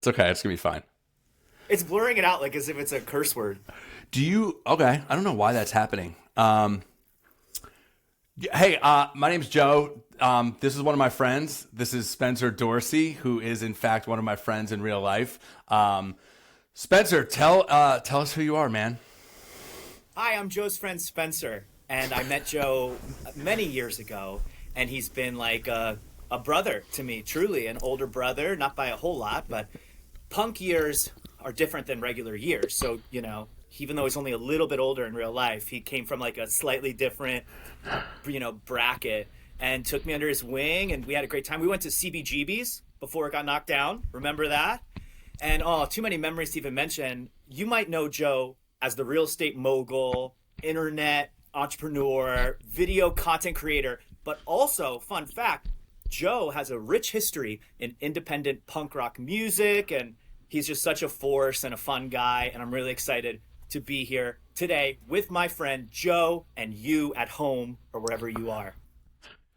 It's okay. It's gonna be fine. It's blurring it out like as if it's a curse word. Do you? Okay. I don't know why that's happening. Hey, my name's Joe. This is one of my friends. This is Spencer Dorsey, who is in fact one of my friends in real life. Spencer, tell us who you are, man. Hi, I'm Joe's friend Spencer, and I met Joe many years ago, and he's been like a brother to me, truly an older brother, not by a whole lot, but punk years are different than regular years. So, even though he's only a little bit older in real life, he came from like a slightly different, bracket and took me under his wing, and we had a great time. We went to CBGB's before it got knocked down. Remember that? And oh, too many memories to even mention. You might know Joe as the real estate mogul, internet entrepreneur, video content creator, but also, fun fact, Joe has a rich history in independent punk rock music, and he's just such a force and a fun guy. And I'm really excited to be here today with my friend Joe and you at home or wherever you are.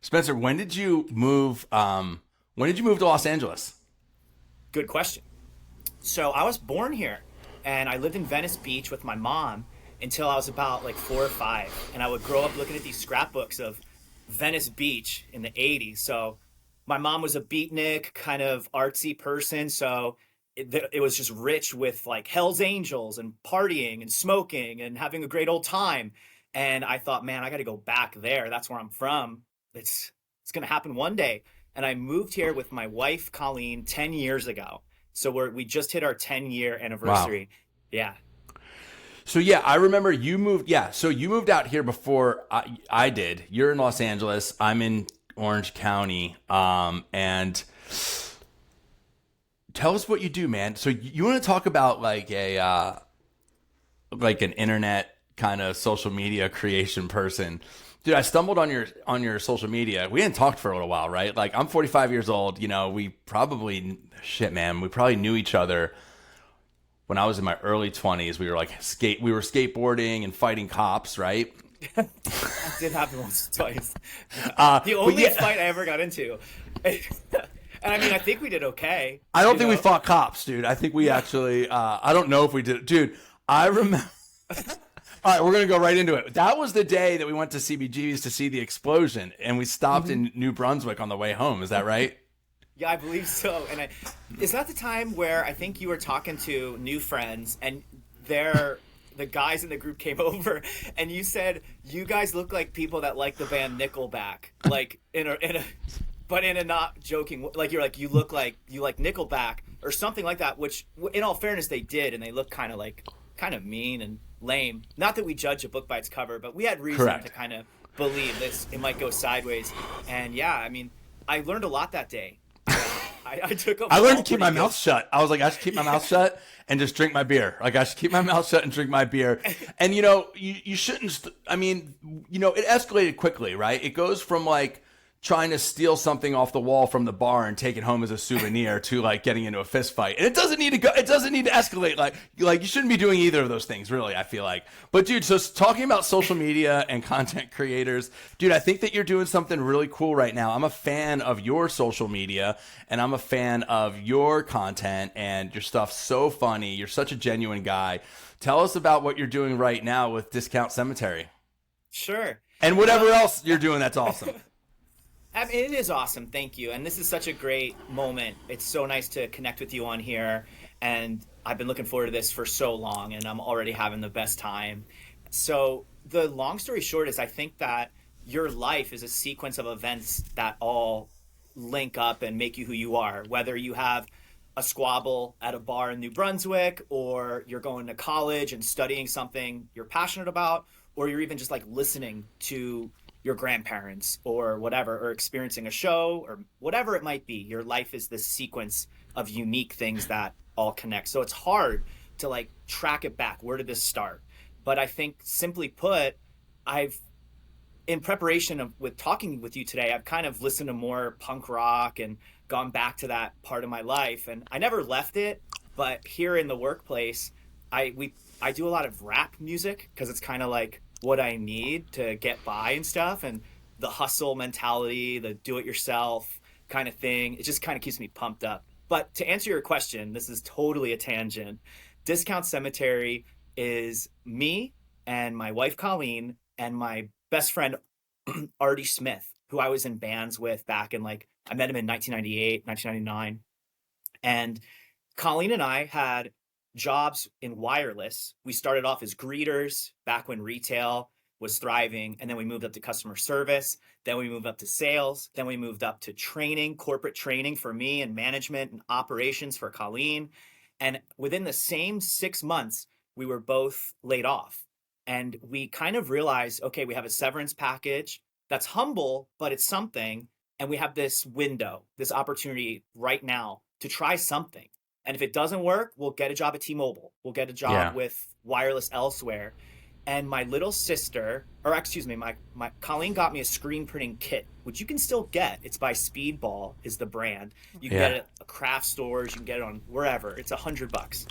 Spencer, when did you move? When did you move to Los Angeles? Good question. So I was born here and I lived in Venice Beach with my mom until I was about like 4 or 5. And I would grow up looking at these scrapbooks of Venice Beach in the 80s. So my mom was a beatnik, kind of artsy person. So it was just rich with like Hell's Angels and partying and smoking and having a great old time. And I thought, man, I got to go back there. That's where I'm from. It's going to happen one day. And I moved here with my wife, Colleen, 10 years ago. So we just hit our 10-year Wow. anniversary. Yeah. So yeah, I remember you moved. Yeah, so you moved out here before I did. You're in Los Angeles. I'm in Orange County. And tell us what you do, man. So you want to talk about like a like an internet kind of social media creation person? Dude, I stumbled on your social media. We hadn't talked for a little while, right? Like I'm 45 years old. We probably shit, man. We probably knew each other when I was in my early 20s. We were like we were skateboarding and fighting cops, right? That did happen once or twice. The But only yeah, fight I ever got into. And I mean, I think we did okay, I don't you think we know? fought cops, dude. I think we actually. I don't know if we did, dude. I remember. All right, we're gonna go right into it. That was the day that we went to CBGB's to see the explosion, and we stopped Mhm. in New Brunswick on the way home. Is that right? Yeah, I believe so. And is that the time where I think you were talking to new friends and the guys in the group came over and you said you guys look like people that like the band Nickelback, like but in a not joking, like you're like you look like you like Nickelback or something like that. Which, in all fairness, they did, and they look kind of mean and lame. Not that we judge a book by its cover, but we had reason to Correct. kind of believe this it might go sideways. And yeah, I mean, I learned a lot that day. I took a I learned to fall keep pretty my good. mouth shut. I was like, I should keep my mouth shut and just drink my beer. Like I should keep my mouth shut and drink my beer. And you shouldn't. I mean, it escalated quickly, right? It goes from like trying to steal something off the wall from the bar and take it home as a souvenir to like getting into a fist fight. And it doesn't need to go. It doesn't need to escalate. Like you shouldn't be doing either of those things, really. I feel like. But dude, so talking about social media and content creators, dude, I think that you're doing something really cool right now. I'm a fan of your social media and I'm a fan of your content and your stuff's so funny. You're such a genuine guy. Tell us about what you're doing right now with Discount Cemetery Sure. and whatever Well, else you're doing. That's awesome. I mean, it is awesome. Thank you. And this is such a great moment. It's so nice to connect with you on here. And I've been looking forward to this for so long, and I'm already having the best time. So, the long story short is I think that your life is a sequence of events that all link up and make you who you are. Whether you have a squabble at a bar in New Brunswick, or you're going to college and studying something you're passionate about, or you're even just like listening to your grandparents or whatever, or experiencing a show or whatever it might be. Your life is this sequence of unique things that all connect. So it's hard to like track it back. Where did this start? But I think, simply put, I've in preparation with talking with you today, I've kind of listened to more punk rock and gone back to that part of my life, and I never left it. But here in the workplace, I do a lot of rap music because it's kind of like what I need to get by and stuff, and the hustle mentality, the do it yourself kind of thing. It just kind of keeps me pumped up. But to answer your question, this is totally a tangent. Discount Cemetery is me and my wife Colleen and my best friend Artie Smith, who I was in bands with back in like, I met him in 1998, 1999. And Colleen and I had jobs in wireless. We started off as greeters back when retail was thriving. And then we moved up to customer service. Then we moved up to sales. Then we moved up to training, corporate training for me, and management and operations for Colleen. And within the same 6 months, we were both laid off. And we kind of realized, okay, we have a severance package that's humble, but it's something. And we have this window, this opportunity right now to try something. And if it doesn't work, we'll get a job at T-Mobile. We'll get a job with wireless elsewhere. And my little sister, or excuse me, my Colleen got me a screen printing kit, which you can still get. It's by Speedball is the brand. You can get it at craft stores. You can get it on wherever. It's $100.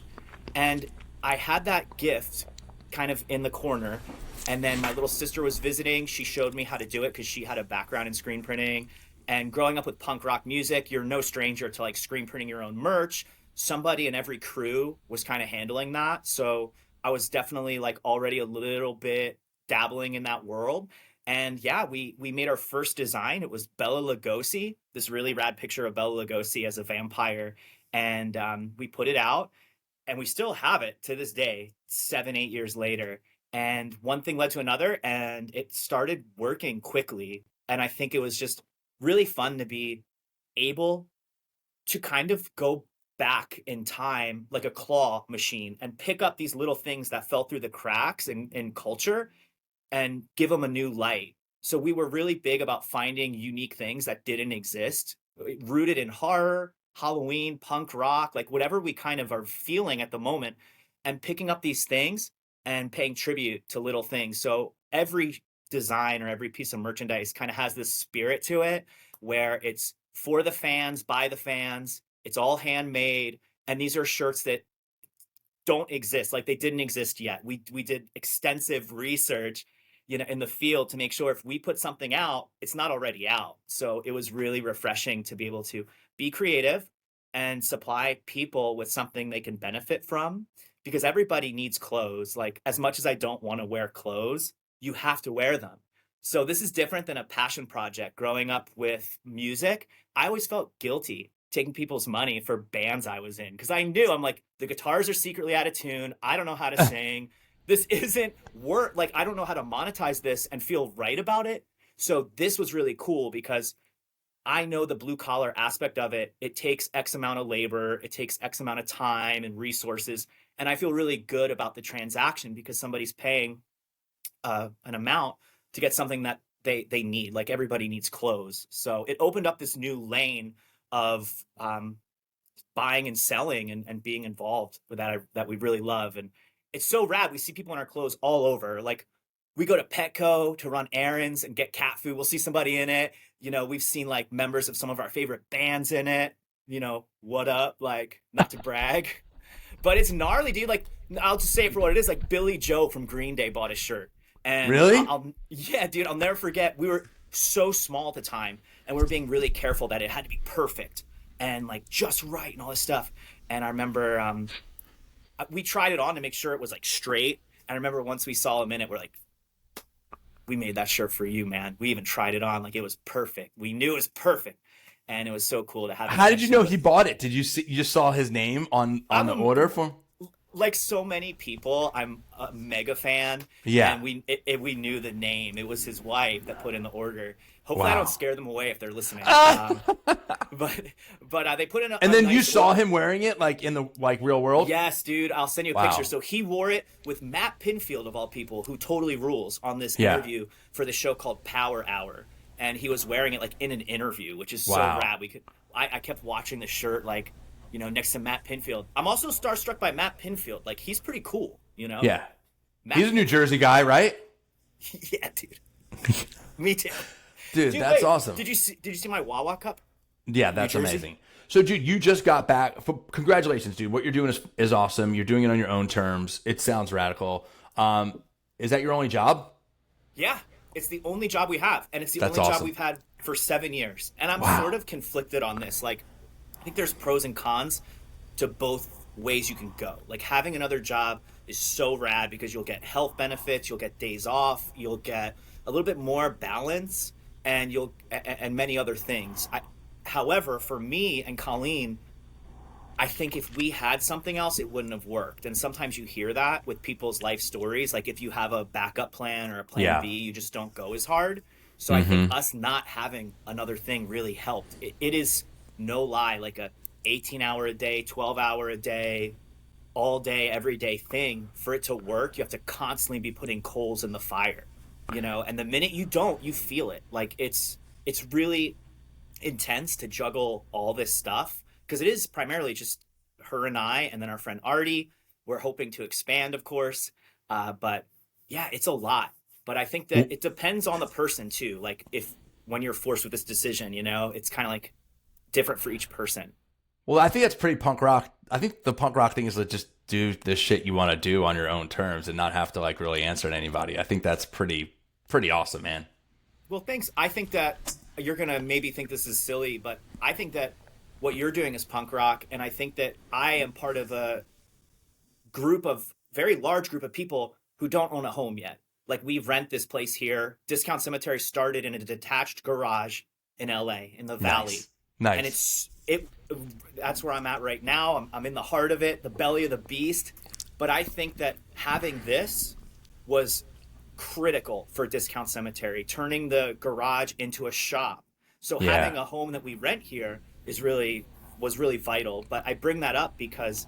And I had that gift kind of in the corner. And then my little sister was visiting. She showed me how to do it because she had a background in screen printing. And growing up with punk rock music, you're no stranger to like screen printing your own merch. Somebody in every crew was kind of handling that. So I was definitely like already a little bit dabbling in that world. And yeah, we made our first design. It was Bela Lugosi, this really rad picture of Bela Lugosi as a vampire. And we put it out and we still have it to this day, 7-8 years later. And one thing led to another and it started working quickly. And I think it was just really fun to be able to kind of go back in time like a claw machine and pick up these little things that fell through the cracks in culture and give them a new light. So we were really big about finding unique things that didn't exist, rooted in horror, Halloween, punk rock, like whatever we kind of are feeling at the moment, and picking up these things and paying tribute to little things. So every design or every piece of merchandise kind of has this spirit to it where it's for the fans, by the fans. It's all handmade. And these are shirts that don't exist. Like they didn't exist yet. We did extensive research, in the field to make sure if we put something out, it's not already out. So it was really refreshing to be able to be creative and supply people with something they can benefit from because everybody needs clothes. Like as much as I don't want to wear clothes, you have to wear them. So this is different than a passion project. Growing up with music, I always felt guilty taking people's money for bands I was in because I knew I'm like, the guitars are secretly out of tune. I don't know how to sing. This isn't work. Like, I don't know how to monetize this and feel right about it. So this was really cool because I know the blue collar aspect of it. It takes X amount of labor. It takes X amount of time and resources. And I feel really good about the transaction because somebody's paying an amount to get something that they need. Like everybody needs clothes. So it opened up this new lane of buying and selling and being involved with that we really love. And it's so rad. We see people in our clothes all over. Like we go to Petco to run errands and get cat food. We'll see somebody in it. We've seen like members of some of our favorite bands in it. What up? Like, not to brag, but it's gnarly, dude. Like, I'll just say it for what it is. Like Billy Joe from Green Day bought a shirt. And really? Yeah, dude, I'll never forget. We were so small at the time and we were being really careful that it had to be perfect and like just right and all this stuff. And I remember we tried it on to make sure it was like straight. And I remember once we saw him in it, we're like, we made that shirt for you, man. We even tried it on. Like it was perfect. We knew it was perfect. And it was so cool to have. How did you know he bought it? Did you see, you just saw his name on the order for him? Like so many people, I'm a mega fan. Yeah. And we knew the name. It was his wife that put in the order. Hopefully I don't scare them away if they're listening. But they put in and then you saw him wearing it like in the real world? Yes, dude. I'll send you a picture. So he wore it with Matt Pinfield of all people, who totally rules, on this interview for the show called Power Hour. And he was wearing it like in an interview, which is so rad. I kept watching the shirt like, next to Matt Pinfield. I'm also starstruck by Matt Pinfield. Like he's pretty cool, Yeah. He's a New Jersey guy, right? Yeah, dude. Me too. Dude, that's awesome. Did you see my Wawa cup? Yeah, that's amazing. So, dude, you just got back. Congratulations, dude. What you're doing is awesome. You're doing it on your own terms. It sounds radical. Is that your only job? Yeah, it's the only job we have, and it's the only job we've had for 7 years. And I'm sort of conflicted on this. Like, I think there's pros and cons to both ways you can go. Like having another job is so rad because you'll get health benefits, you'll get days off, you'll get a little bit more balance, and and many other things. However, for me and Colleen, I think if we had something else, it wouldn't have worked. And sometimes you hear that with people's life stories. Like if you have a backup plan or a plan Yeah. B, you just don't go as hard. So I think Mm-hmm. us not having another thing really helped. It is no lie, like a 18-hour a day, 12-hour a day, all day, every day thing. For it to work, you have to constantly be putting coals in the fire, and the minute you don't, you feel it. Like it's really intense to juggle all this stuff because it is primarily just her and I, and then our friend Artie. We're hoping to expand, of course, but yeah, it's a lot. But I think that it depends on the person too. Like if when you're forced with this decision, it's kind of like different for each person. Well, I think that's pretty punk rock. I think the punk rock thing is to just do the shit you want to do on your own terms and not have to like really answer to anybody. I think that's pretty awesome, man. Well, thanks. I think that you're gonna maybe think this is silly, but I think that what you're doing is punk rock, and I think that I am part of a very large group of people who don't own a home yet. Like we rent this place here. Discount Cemetery started in a detached garage in LA in the Valley. Nice. And that's where I'm at right now. I'm in the heart of it, the belly of the beast. But I think that having this was critical for Discount Cemetery, turning the garage into a shop. So Yeah. having a home that we rent here was really vital. But I bring that up because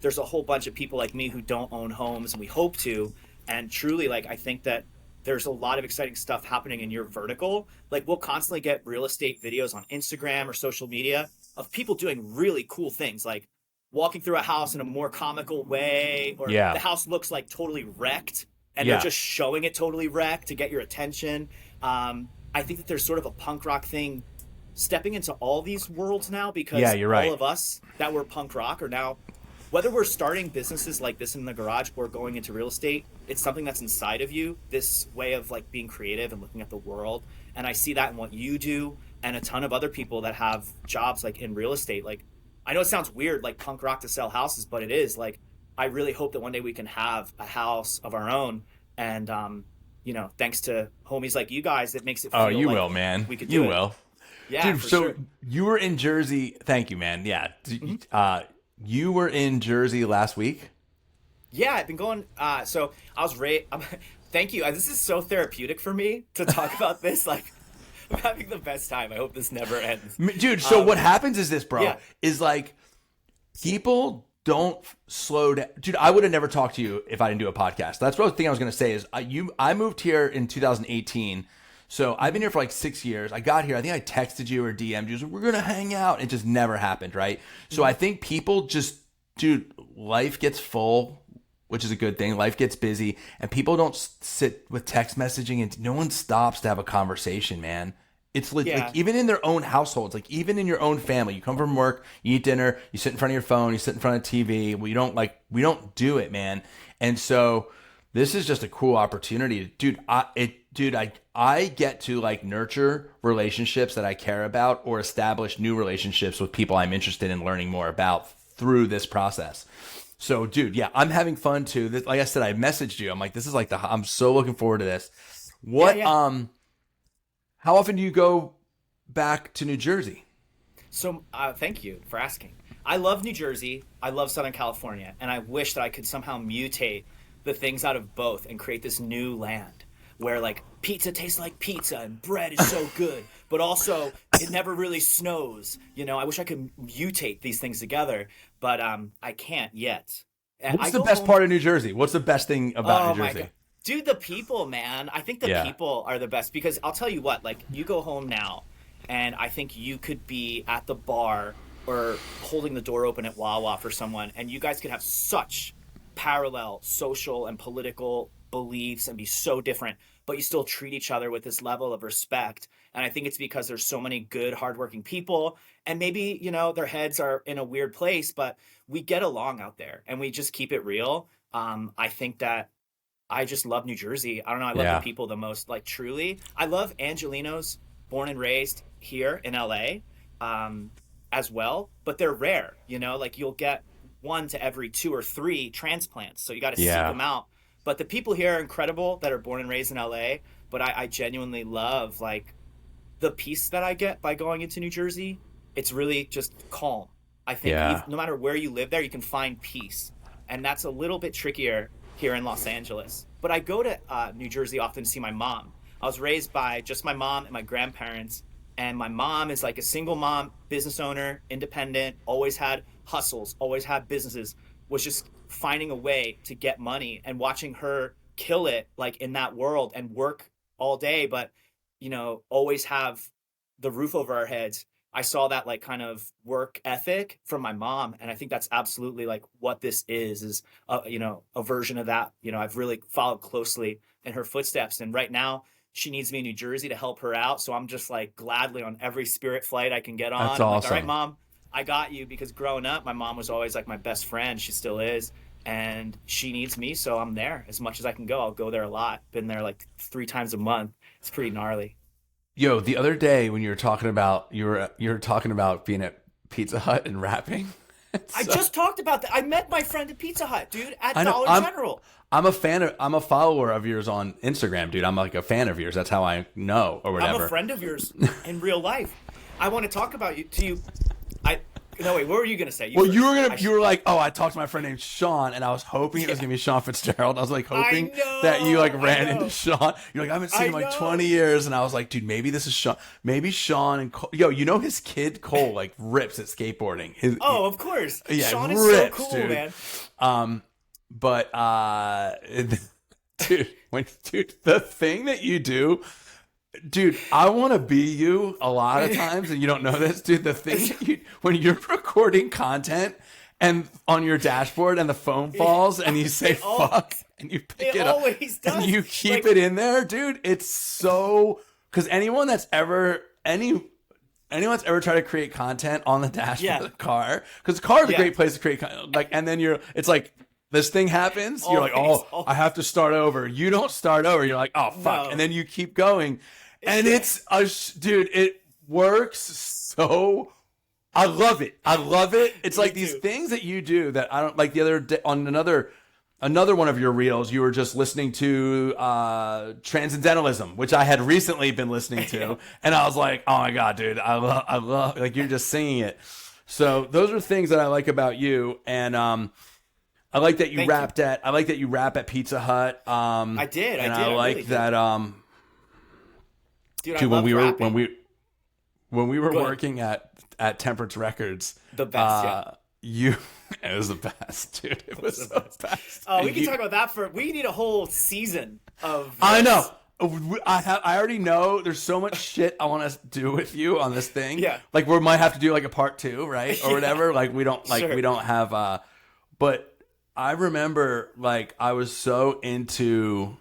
there's a whole bunch of people like me who don't own homes, and we hope to. And truly, like, I think that there's a lot of exciting stuff happening in your vertical. Like, we'll constantly get real estate videos on Instagram or social media of people doing really cool things, like walking through a house in a more comical way, or Yeah. the house looks like totally wrecked, and Yeah. they're just showing it totally wrecked to get your attention. I think that there's sort of a punk rock thing stepping into all these worlds now because Yeah, you're right. all of us that were punk rock are now, whether we're starting businesses like this in the garage or going into real estate, it's something that's inside of you, this way of like being creative and looking at the world. And I see that in what you do and a ton of other people that have jobs like in real estate. Like, I know it sounds weird, like punk rock to sell houses, but it is. Like, I really hope that one day we can have a house of our own. And, thanks to homies like you guys, it makes it feel Oh, you like will, man. we could do You it. will. Yeah, Dude, for so sure. you were in Jersey. Thank you, man. Yeah. You were in Jersey last week. Yeah, I've been going. So I was thank you. This is so therapeutic for me to talk about this. Like, I'm having the best time. I hope this never ends. Dude, so what happens is this, bro, yeah. is like people don't slow down. Dude, I would have never talked to you if I didn't do a podcast. That's what the thing I was going to say is I moved here in 2018. So I've been here for like 6 years. I got here. I think I texted you or DM'd you. We're going to hang out. It just never happened, right? So I think people just, dude, life gets full, which is a good thing. Life gets busy, and people don't sit with text messaging, and no one stops to have a conversation, man. It's like even in their own households, like even in your own family, you come from work, you eat dinner, you sit in front of your phone, you sit in front of TV. We don't do it, man. And so this is just a cool opportunity, dude. I get to like nurture relationships that I care about or establish new relationships with people I'm interested in learning more about through this process. So, dude, yeah, I'm having fun too. Like I said, I messaged you. I'm like, this is like I'm so looking forward to this. How often do you go back to New Jersey? So thank you for asking. I love New Jersey. I love Southern California, and I wish that I could somehow mutate the things out of both and create this new land where like pizza tastes like pizza and bread is so good, but also it never really snows. I wish I could mutate these things together, but I can't yet. And What's I the go best home- part of New Jersey? What's the best thing about New my Jersey? God. Dude, the people, man. I think the Yeah. people are the best because I'll tell you what, like you go home now and I think you could be at the bar or holding the door open at Wawa for someone and you guys could have such parallel social and political beliefs and be so different, but you still treat each other with this level of respect. And I think it's because there's so many good, hardworking people and maybe, their heads are in a weird place, but we get along out there and we just keep it real. I think that I just love New Jersey. I don't know. I love Yeah. the people the most. Like truly, I love Angelinos, born and raised here in LA. as well, but they're rare. Like you'll get one to every 2 or 3 transplants, so you got to seek Yeah. them out. But the people here are incredible that are born and raised in LA. But I genuinely love like the peace that I get by going into New Jersey. It's really just calm. I think Yeah. no matter where you live there, you can find peace. And that's a little bit trickier here in Los Angeles. But I go to New Jersey often to see my mom. I was raised by just my mom and my grandparents. And my mom is like a single mom, business owner, independent, always had hustles, always had businesses, was just finding a way to get money and watching her kill it like in that world and work all day, but always have the roof over our heads. I saw that like kind of work ethic from my mom, and I think that's absolutely like what this is a version of that. I've really followed closely in her footsteps, and right now she needs me in New Jersey to help her out, so I'm just like gladly on every Spirit flight I can get on. That's I'm like, all right, awesome. mom, I got you, because growing up my mom was always like my best friend. She still is, and she needs me, so I'm there as much as I can go. I'll go there a lot. Been there like 3 times a month. It's pretty gnarly. Yo, the other day when you were talking about being at Pizza Hut and rapping. I So, just talked about that. I met my friend at Pizza Hut, dude, at I know Dollar General. I'm a follower of yours on Instagram, dude. I'm like a fan of yours. That's how I know or I'm whatever. a friend of yours in real life. I want to talk about you to you. I No, wait, what were you gonna say? Well, first. you were like, oh, I talked to my friend named Sean, and I was hoping it was gonna be Sean Fitzgerald. I was like hoping know, that you like I ran know. into Sean. You're like, I haven't seen him I in like know. 20 years, and I was like, dude, maybe this is Sean. Maybe Sean and Cole. Yo, his kid Cole like rips at skateboarding. Oh, of course. Yeah, Sean is rips, so cool, dude. man. But dude, the thing that you do. Dude, I want to be you a lot of times, and you don't know this, dude. The thing that when you're recording content and on your dashboard and the phone falls and you say fuck and you pick it up always does. and you keep Like- it in there, dude, it's so... Because anyone's ever tried to create content on the dashboard of the car, because the car is a Yeah. great place to create content. Like, and then it's like, this thing happens, you're like, Always, oh, I have to start over. You don't start over. You're like, oh, fuck. No. And then you keep going. And dude, it works so. I love it. It's like these too. things that you do that I don't like. The other day on another one of your reels, you were just listening to Transcendentalism, which I had recently been listening to, and I was like, oh my god, dude, I love like you're just singing it. So those are things that I like about you, and I like that you Thank you. I like that you rap at Pizza Hut. I did. And I did. I like really did. that. Dude, Dude, I love rapping. when we were Go ahead. working at Temperance Records, The best, it was the best, dude. It was so best. Oh, we And can talk about that we need a whole season of this. I know. I already know. There's so much shit I want to do with you on this thing. Yeah. Like we might have to do like a part 2, right, or whatever. Like we don't Sure. have. But I remember like I was so into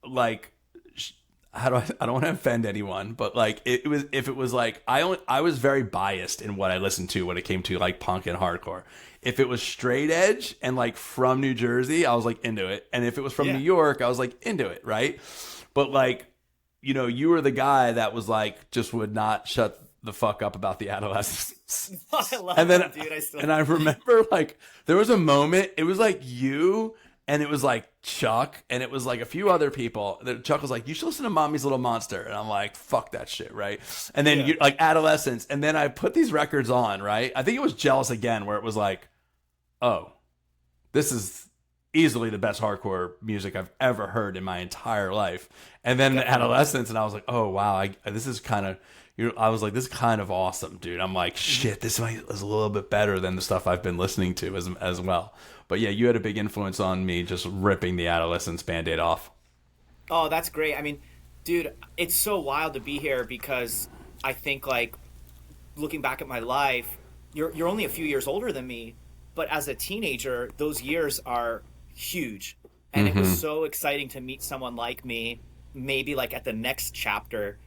like. I don't want to offend anyone, but like it was like I was very biased in what I listened to when it came to like punk and hardcore. If it was straight edge and like from New Jersey, I was like into it, and if it was from Yeah. New York, I was like into it, right? But like, you were the guy that was like just would not shut the fuck up about the adolescents. I love And then them, dude. and I remember like there was a moment, it was like you and it was like Chuck and it was like a few other people. Chuck was like, you should listen to Mommy's Little Monster. And I'm like, fuck that shit, right? And then you like adolescence. And then I put these records on, right? I think it was Jealous Again, where it was like, oh, this is easily the best hardcore music I've ever heard in my entire life. And then adolescence, and I was like, oh wow, this is kind of... I was like, this is kind of awesome, dude. I'm like, shit, this is a little bit better than the stuff I've been listening to as well. But yeah, you had a big influence on me just ripping the Adolescence Band-Aid off. Oh, that's great. I mean, dude, it's so wild to be here because I think like looking back at my life, you're only a few years older than me, but as a teenager, those years are huge. And it was so exciting to meet someone like me, maybe like at the next chapter.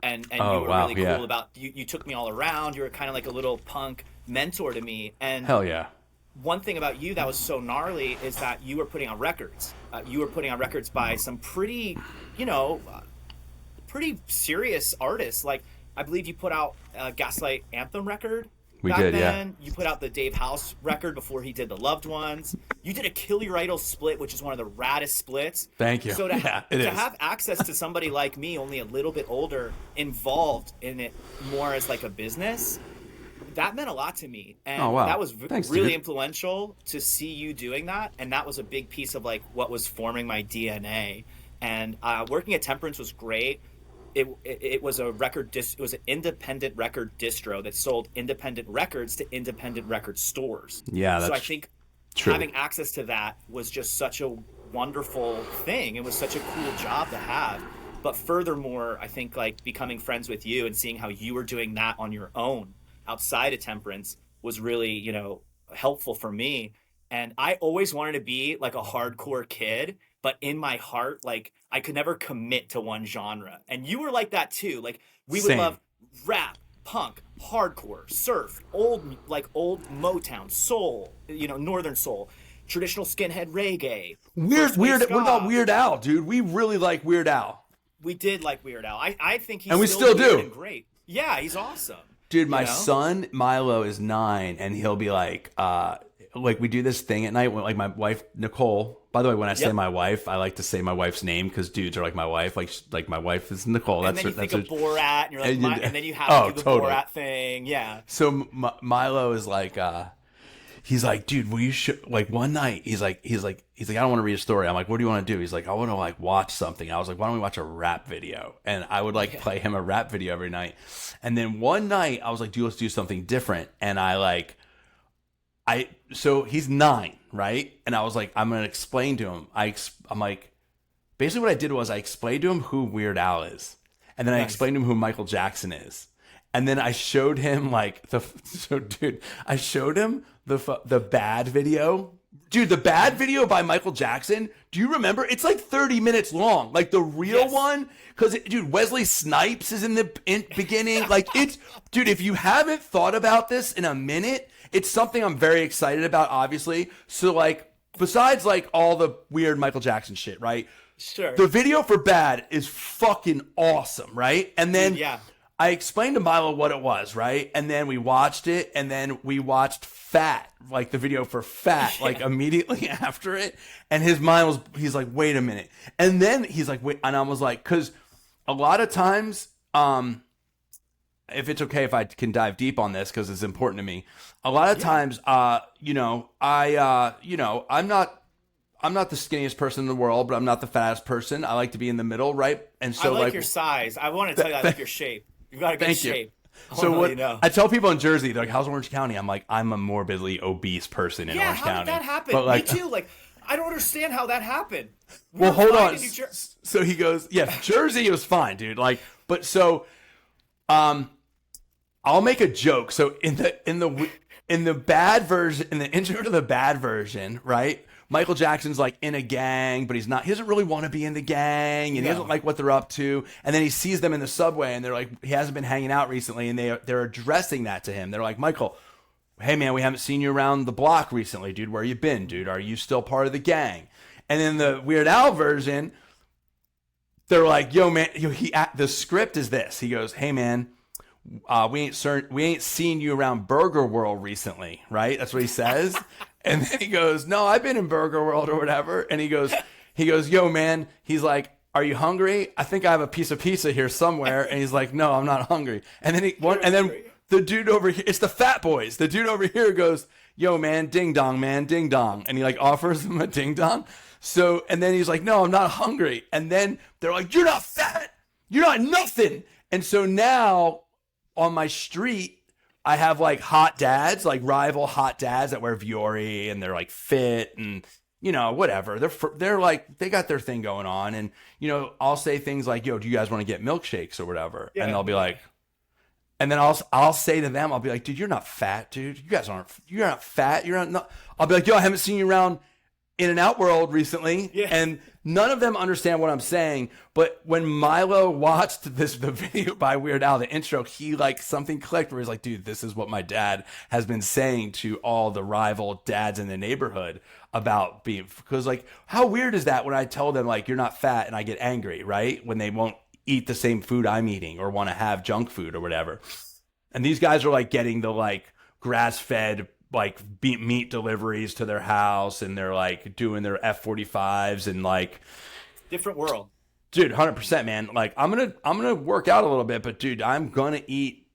And Oh, you were wow, really cool yeah. about you took me all around. You were kind of like a little punk mentor to me. And Hell yeah. one thing about you that was so gnarly is that you were putting on records. You were putting on records by some pretty, pretty serious artists. Like I believe you put out a Gaslight Anthem record We back did, yeah. then. You put out the Dave House record before he did the Loved Ones. You did a Kill Your Idol split, which is one of the raddest splits. Thank you. So Yeah, it is. have access to somebody like me, only a little bit older, involved in it more as like a business, that meant a lot to me. And Oh, wow. that was Thanks, really dude. influential to see you doing that. And that was a big piece of like what was forming my DNA. And working at Temperance was great. It was a it was an independent record distro that sold independent records to independent record stores. Yeah, so I that's think true. having access to that was just such a wonderful thing. It was such a cool job to have. But furthermore, I think like becoming friends with you and seeing how you were doing that on your own outside of Temperance was really, helpful for me. And I always wanted to be like a hardcore kid, but in my heart, like I could never commit to one genre. And you were like that too. Like we would Same. love rap, punk, hardcore, surf, old Motown, soul, northern soul, traditional skinhead reggae. Weird. first wave What about ska. Weird Al, dude? We really like Weird Al. We did like Weird Al. I think he's And we still still do. weird and great. Yeah, he's awesome. Dude, my You know? son Milo is 9, and he'll be like we do this thing at night when, like, my wife Nicole. By the way, when I say Yep. my wife, I like to say my wife's name because dudes are like my wife. Like my wife is Nicole. And That's then you her, think that's of Borat, and you're like, and you- and then you have Oh, to do the totally. Borat thing. Yeah. So Milo is like, he's like, dude, will you like one night? He's like, I don't want to read a story. I'm like, what do you want to do? He's like, I want to like watch something. I was like, why don't we watch a rap video? And I would like play him a rap video every night. And then one night I was like, dude, let's do something different. And so he's 9, right? And I was like, I'm gonna explain to him. I'm like, basically what I did was I explained to him who Weird Al is, and then I Nice. explained to him who Michael Jackson is. And then I showed him like I showed him the Bad video. Dude, the Bad video by Michael Jackson. Do you remember? It's like 30 minutes long. Like the real Yes. one. Because, dude, Wesley Snipes is in the beginning. Like, dude, if you haven't thought about this in a minute, it's something I'm very excited about, obviously. So, like, besides, like, all the weird Michael Jackson shit, right? Sure. The video for Bad is fucking awesome, right? And then Dude, yeah. I explained to Milo what it was, right? And then we watched it, and then we watched Fat, like the video for Fat, like immediately after it. And his mind he's like, wait a minute. And then he's like, wait, and I was like, because a lot of times, if it's okay if I can dive deep on this, because it's important to me. A lot of times, I'm not the skinniest person in the world, but I'm not the fattest person. I like to be in the middle, right? And so, I like your size. I want to tell you, I like your shape. You've got a good Thank you. shape. So what You know. I tell people in Jersey, they're like, "How's Orange County?" I'm like, "I'm a morbidly obese person in Yeah, Orange how County." did that happen? But like, Me too. Like, I don't understand how that happened. We well, were hold fine on. in New Jer- So he goes, "Yeah, Jersey was fine, dude." Like, but so, I'll make a joke. So in the Bad version, in the intro to the Bad version, right? Michael Jackson's like in a gang, but he's not. He doesn't really want to be in the gang, and he doesn't like what they're up to. And then he sees them in the subway, and they're like, he hasn't been hanging out recently, and they're addressing that to him. They're like, Michael, hey man, we haven't seen you around the block recently, dude. Where you been, dude? Are you still part of the gang? And in the Weird Al version, they're like, yo man, the script is this. He goes, hey man, we ain't seen you around Burger World recently, right? That's what he says. And then he goes, no, I've been in Burger World or whatever. And he goes, yo, man, he's like, are you hungry? I think I have a piece of pizza here somewhere. And he's like, no, I'm not hungry. And then the dude over here, it's the Fat Boys. The dude over here goes, yo, man, ding dong, man, ding dong. And he like offers him a ding dong. So, and then he's like, no, I'm not hungry. And then they're like, you're not fat. You're not nothing. And so now on my street, I have like hot dads, like rival hot dads that wear Viore and they're like fit and, whatever. They're like, they got their thing going on. And, I'll say things like, yo, do you guys want to get milkshakes or whatever? Yeah. And they'll be like, and then I'll say to them, I'll be like, dude, you're not fat, dude. You're not fat. I'll be like, yo, I haven't seen you around In-N-Out World recently. Yeah. And none of them understand what I'm saying. But when Milo watched the video by Weird Al, the intro, he like something clicked where he's like, dude, this is what my dad has been saying to all the rival dads in the neighborhood about being, because like, how weird is that when I tell them like, you're not fat and I get angry, right? When they won't eat the same food I'm eating or want to have junk food or whatever. And these guys are like getting the like grass fed like meat deliveries to their house, and they're like doing their F-45s and like Different world. dude, 100%, man. Like I'm gonna work out a little bit, but dude, I'm gonna eat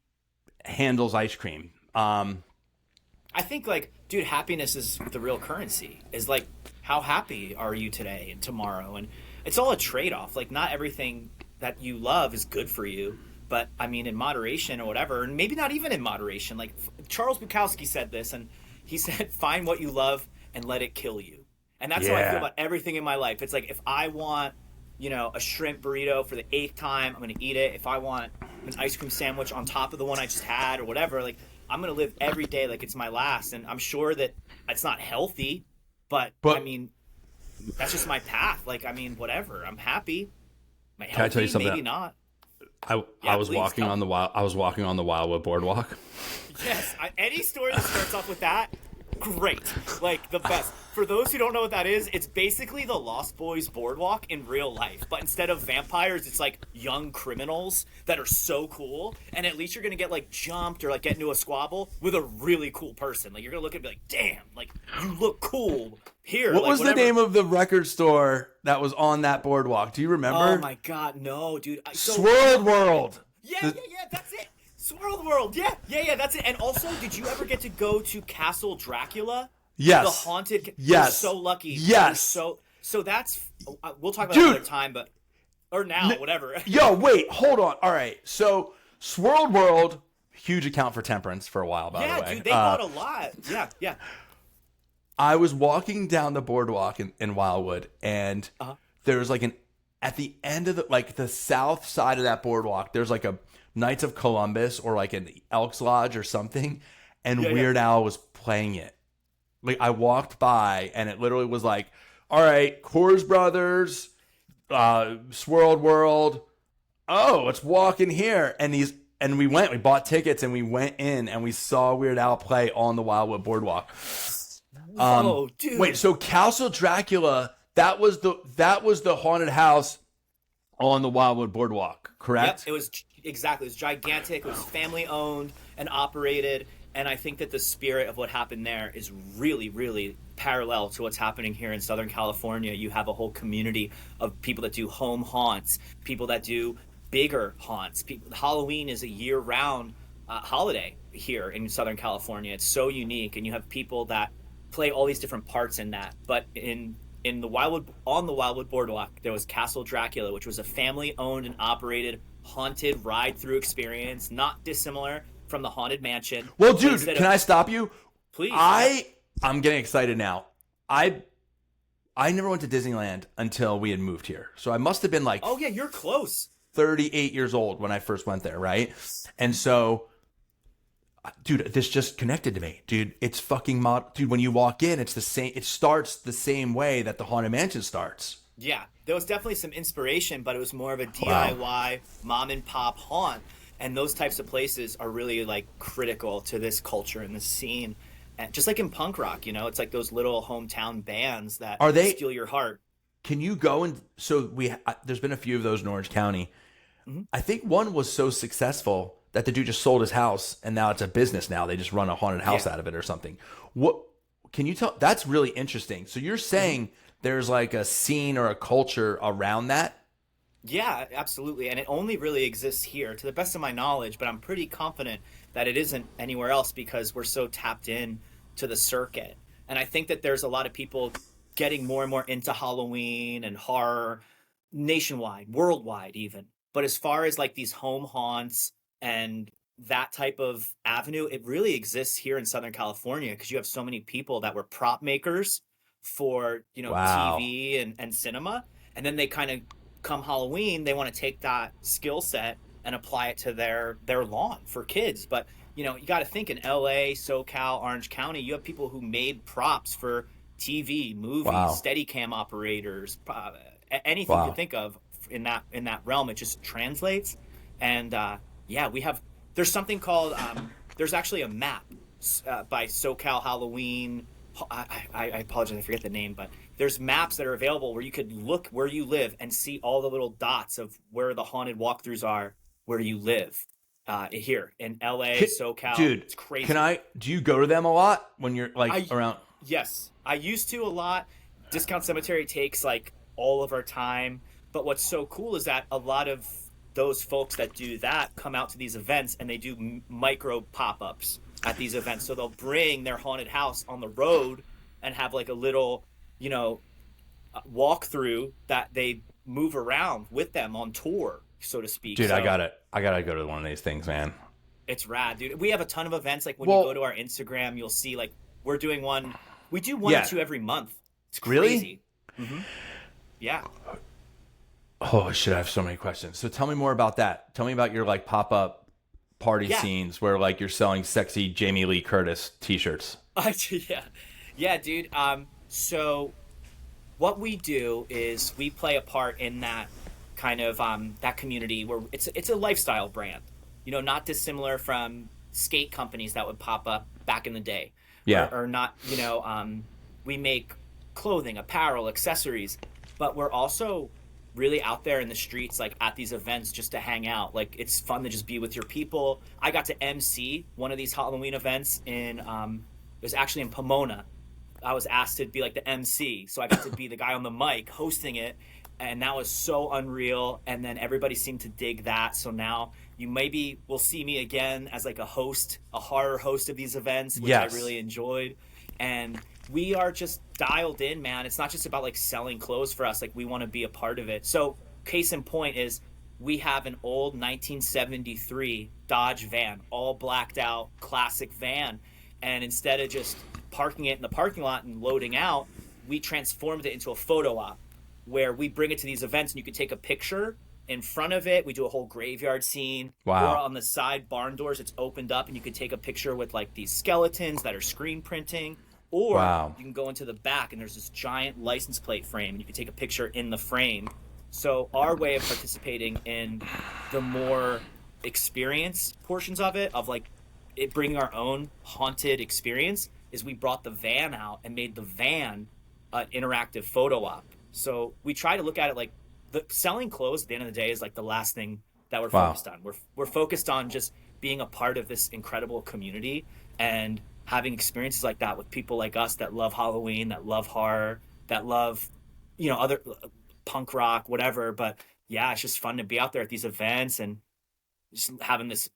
Handel's ice cream. I think like, dude, happiness is the real currency. Is like, how happy are you today and tomorrow? And it's all a trade-off. Like, not everything that you love is good for you, but I mean, in moderation or whatever, and maybe not even in moderation. Like Charles Bukowski said this, and he said, "Find what you love and let it kill you." And that's how I feel about everything in my life. It's like, if I want, a shrimp burrito for the 8th time, I'm going to eat it. If I want an ice cream sandwich on top of the one I just had or whatever, like, I'm going to live every day like it's my last. And I'm sure that it's not healthy, but I mean, that's just my path. Like, I mean, whatever. I'm happy. Am I healthy? Can I tell you something? Maybe not. I was walking on the Wildwood Boardwalk. Yes, any story that starts off with that, great. Like, the best. For those who don't know what that is, it's basically the Lost Boys boardwalk in real life. But instead of vampires, it's like young criminals that are so cool. And at least you're going to get like jumped or like get into a squabble with a really cool person. Like, you're going to look at it and be like, damn, like, you look cool here. What like, was whatever. the name of the record store that was on that boardwalk? Do you remember? Oh my God, no, dude. Swirl World. Yeah, that's it. Swirl World. Yeah, that's it. And also, did you ever get to go to Castle Dracula? Yes. The haunted. Yes. We're so lucky. Yes. So that's. We'll talk about it another time, but or now, whatever. Yo, wait, hold on. All right, so Swirl World, huge account for Temperance for a while, by the way. Yeah, dude, they bought a lot. Yeah. I was walking down the boardwalk in Wildwood, and there was like at the end of the south side of that boardwalk, there's like a Knights of Columbus or like an Elks Lodge or something, and Weird Al was playing it. Like, I walked by, and it literally was like, all right, Coors Brothers, Swirl World. Oh, let's walk in here. And we bought tickets, and we went in, and we saw Weird Al play on the Wildwood Boardwalk. Oh, dude. Wait, so Castle Dracula, that was the haunted house on the Wildwood Boardwalk, correct? Yep, it was exactly. It was gigantic. It was family owned and operated. And I think that the spirit of what happened there is really, really parallel to what's happening here in Southern California. You have a whole community of people that do home haunts, people that do bigger haunts. Halloween is a year-round holiday here in Southern California. It's so unique, and you have people that play all these different parts in that. But on the Wildwood Boardwalk, there was Castle Dracula, which was a family-owned and operated haunted ride-through experience, not dissimilar from the Haunted Mansion. Well, dude, can I stop you? Please. I'm getting excited now. I never went to Disneyland until we had moved here. So I must have been like, oh yeah, you're close. 38 years old when I first went there, right? And so, dude, this just connected to me. Dude, it's fucking dude, when you walk in, it's the same. It starts the same way that the Haunted Mansion starts. Yeah, there was definitely some inspiration, but it was more of a DIY mom and pop haunt. And those types of places are really like critical to this culture and this scene. And just like in punk rock, it's like those little hometown bands that steal your heart. Can you go and there's been a few of those in Orange County. Mm-hmm. I think one was so successful that the dude just sold his house, and now it's a business. Now they just run a haunted house out of it or something. What can you tell? That's really interesting. So you're saying there's like a scene or a culture around that? Yeah, absolutely. And it only really exists here, to the best of my knowledge, but I'm pretty confident that it isn't anywhere else because we're so tapped in to the circuit. And I think that there's a lot of people getting more and more into Halloween and horror nationwide, worldwide even. But as far as like these home haunts and that type of avenue, it really exists here in Southern California because you have so many people that were prop makers for, TV and cinema. And then they kind of come Halloween, they want to take that skill set and apply it to their lawn for kids. But you got to think in LA, SoCal, Orange County, you have people who made props for TV, movies, Steadicam operators, anything you think of in that realm. It just translates. And there's something called there's actually a map by SoCal Halloween I apologize, I forget the name, but there's maps that are available where you could look where you live and see all the little dots of where the haunted walkthroughs are where you live. Here in LA, Ki- SoCal, Dude, it's can crazy. I? Do you go to them a lot when you're like I around? Yes, I used to a lot. Discount Cemetery takes like all of our time, but what's so cool is that a lot of those folks that do that come out to these events and they do micro pop-ups at these events. So they'll bring their haunted house on the road and have like a little, you know, walkthrough that they move around with them on tour, so to speak. Dude, So I gotta go to one of these things, man. it's rad, dude. We have a ton of events. Like when you go Well, to our Instagram, you'll see like we're doing one. We do one or yeah, two every month. It's really? crazy. Yeah. Oh shit, I have so many questions. So tell me more about that. Tell me about your like pop up party Yeah. scenes where like you're selling sexy Jamie Lee Curtis t-shirts. Yeah. Yeah, dude. So what we do is we play a part in that kind of that community where it's a lifestyle brand. You know, not dissimilar from skate companies that would pop up back in the day, Yeah. or not. You know, we make clothing, apparel, accessories, but we're also really out there in the streets, like at these events, just to hang out. Like it's fun to just be with your people. I got to MC one of these Halloween events in it was actually in Pomona. I was asked to be like the MC, so I got to be the guy on the mic hosting it, and that was so unreal. And then everybody seemed to dig that, so now you maybe will see me again as like a host, a horror host of these events, which Yes. I really enjoyed. And we are just dialed in, man. It's not just about like selling clothes for us, like we want to be a part of it. So case in point is we have an old 1973 Dodge van, all blacked out classic van, and instead of just parking it in the parking lot and loading out, we transformed it into a photo op where we bring it to these events and you can take a picture in front of it. We do a whole graveyard scene. Wow. Or on the side barn doors, it's opened up and you can take a picture with like these skeletons that are screen printing. Or Wow. you can go into the back and there's this giant license plate frame and you can take a picture in the frame. So our way of participating in the more experience portions of it, of like it bringing our own haunted experience, is we brought the van out and made the van an interactive photo op. So we try to look at it like the selling clothes at the end of the day is like the last thing that we're Wow. focused on. We're focused on just being a part of this incredible community and having experiences like that with people like us that love Halloween, that love horror, that love, you know, other punk rock, whatever. But yeah, it's just fun to be out there at these events and just having this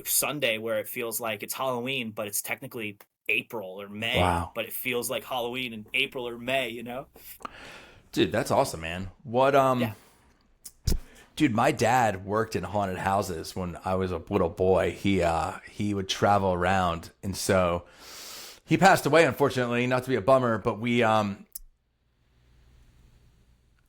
Sunday where it feels like it's Halloween, but it's technically April or May, Wow. but it feels like Halloween in April or May, you know? Dude, that's awesome, man. What Yeah. dude, my dad worked in haunted houses when I was a little boy. He would travel around, and so he passed away, unfortunately, not to be a bummer, but we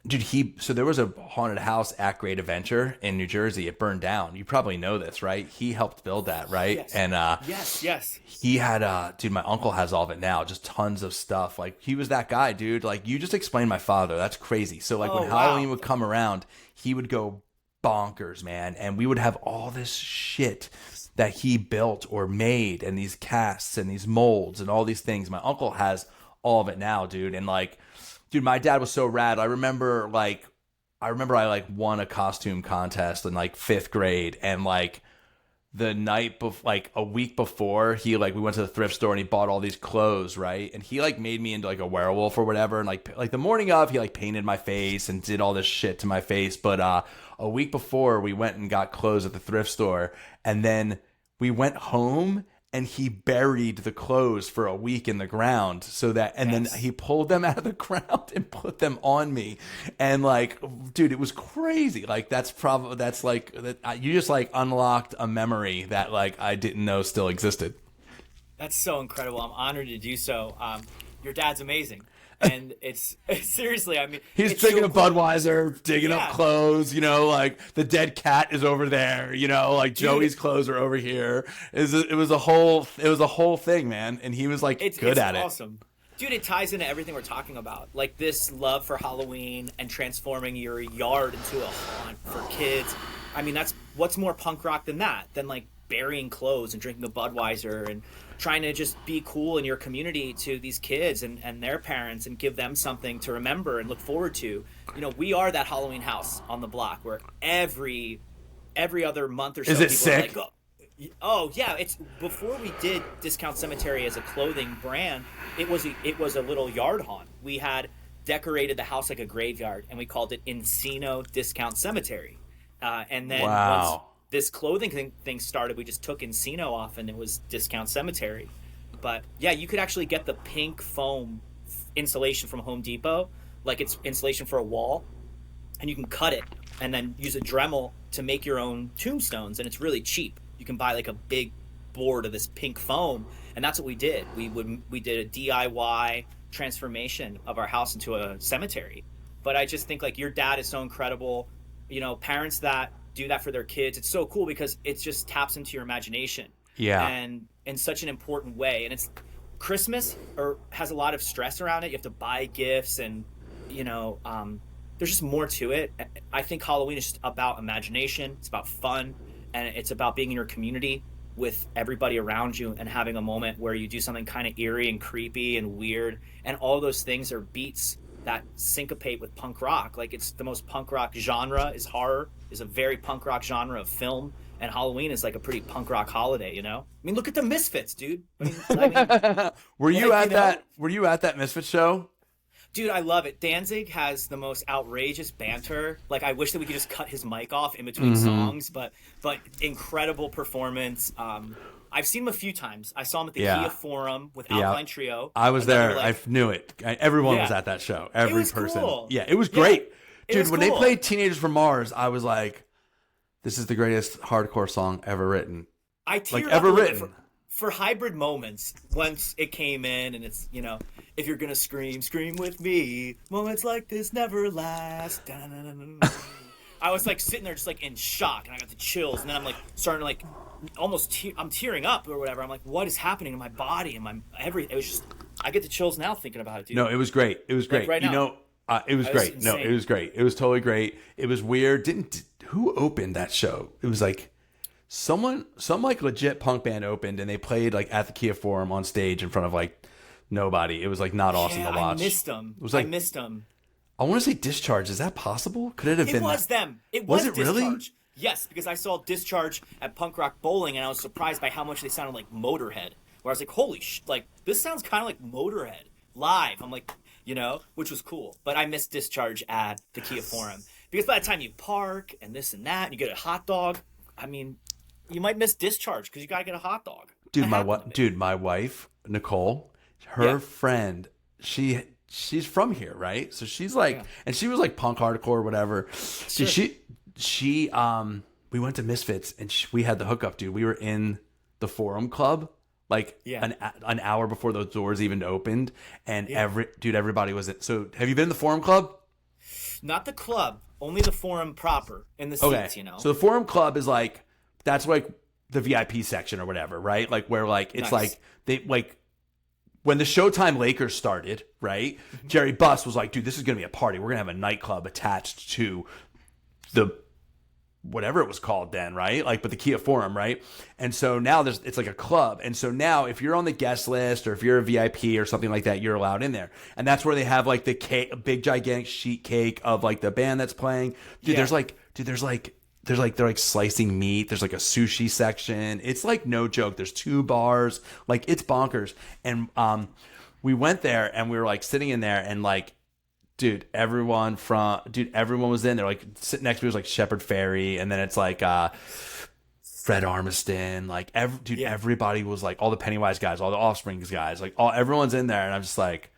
dude, so there was a haunted house at Great Adventure in New Jersey. It burned down. You probably know this, right? He helped build that, right? Yes. And Yes. he had dude, my uncle has all of it now, just tons of stuff. Like he was that guy, dude. Like you just explained my father. That's crazy. So like Oh, when wow. Halloween would come around, he would go bonkers, man, and we would have all this shit that he built or made, and these casts and these molds and all these things. My uncle has all of it now, dude. And like, dude, my dad was so rad. I remember I like won a costume contest in like 5th grade, and like the night before, like a week before, we went to the thrift store and he bought all these clothes, right? And he like made me into like a werewolf or whatever. And like the morning of, he like painted my face and did all this shit to my face. But a week before, we went and got clothes at the thrift store, and then we went home and he buried the clothes for a week in the ground and then he pulled them out of the ground and put them on me. And like, dude, it was crazy. Like you just like unlocked a memory that like I didn't know still existed. That's so incredible. I'm honored to do so. Your dad's amazing. And it's seriously, I mean, He's it's drinking so a cool. Budweiser, digging up Yeah. clothes, you know, like the dead cat is over there, you know, like Joey's clothes are over here. It was a whole thing, man. And he was like good at it. Awesome. Dude, it ties into everything we're talking about. Like this love for Halloween and transforming your yard into a haunt for kids. I mean, what's more punk rock than that? Than like burying clothes and drinking a Budweiser and trying to just be cool in your community to these kids and their parents and give them something to remember and look forward to. We are that Halloween house on the block where every other month or so Is it people sick? are like, oh yeah, it's before we did Discount Cemetery as a clothing brand, it was a little yard haunt. We had decorated the house like a graveyard and we called it Encino Discount Cemetery. And then once this clothing thing started, we just took Encino off and it was Discount Cemetery. But yeah, you could actually get the pink foam insulation from Home Depot, like it's insulation for a wall, and you can cut it and then use a Dremel to make your own tombstones, and it's really cheap. You can buy like a big board of this pink foam, and that's what we did. We did a DIY transformation of our house into a cemetery. But I just think like your dad is so incredible. Parents that do that for their kids, it's so cool because it just taps into your imagination. Yeah. And in such an important way. And it's Christmas has a lot of stress around it. You have to buy gifts and there's just more to it. I think Halloween is just about imagination. It's about fun, and it's about being in your community with everybody around you and having a moment where you do something kind of eerie and creepy and weird. And all those things are beats that syncopate with punk rock. Like it's the most punk rock genre is horror, is a very punk rock genre of film, and Halloween is like a pretty punk rock holiday, I mean, look at the Misfits, dude. Were you at that Misfits show? Dude, I love it. Danzig has the most outrageous banter. Like, I wish that we could just cut his mic off in between songs, but incredible performance. I've seen him a few times. I saw him at the Kia Forum with Alkaline Trio. I was there. I knew it. Everyone was at that show. Every person. Cool. Yeah, it was great. Dude, when they cool. played Teenagers from Mars, I was like, this is the greatest hardcore song ever written. I teared like up ever a little written. bit for Hybrid Moments, once it came in, and it's, if you're gonna scream with me, moments like this never last. I was like sitting there just like in shock, and I got the chills, and then I'm like starting to like almost I'm tearing up or whatever. I'm like, what is happening in my body and my everything? It was just, I get the chills now thinking about it, dude. No, it was great. It was great. Like right now. It was great. No, it was great. It was totally great. It was weird. Who opened that show? It was like some like legit punk band opened, and they played like at the Kia Forum on stage in front of like nobody. It was like not awesome to watch. I missed them. It was like, I missed them. I want to say Discharge. Is that possible? Could it have been? It was them. It was it Discharge. really? Yes, because I saw Discharge at Punk Rock Bowling, and I was surprised by how much they sounded like Motorhead. Where I was like, holy like this sounds kind of like Motorhead live. I'm like, which was cool. But I missed Discharge at the Kia Forum because by the time you park and this and that, and you get a hot dog, I mean, you might miss Discharge because you gotta get a hot dog. Dude, my wife Nicole, her friend, she's from here, right? So she's like, and she was like punk hardcore, whatever. Sure. She we went to Misfits, and we had the hookup, dude. We were in the Forum Club like an hour before those doors even opened, and everybody was in. So have you been in the Forum Club? Not the club, only the Forum proper in the seats, So the Forum Club is like, that's like the VIP section or whatever, right? Like where like it's like they like when the Showtime Lakers started, right? Jerry Buss was like, dude, this is gonna be a party. We're gonna have a nightclub attached to the whatever it was called then, right? Like, but the Kia Forum, right? And so now it's like a club. And so now if you're on the guest list or if you're a VIP or something like that, you're allowed in there. And that's where they have like the cake, a big gigantic sheet cake of like the band that's playing. Dude, they're like slicing meat. There's like a sushi section. It's like no joke. There's 2 bars. Like it's bonkers. And we went there and we were like sitting in there and like, everyone was in there. Like sitting next to me was like Shepard Fairey, and then it's like Fred Armisen. Like everybody was like all the Pennywise guys, all the Offsprings guys, like everyone's in there, and I'm just like,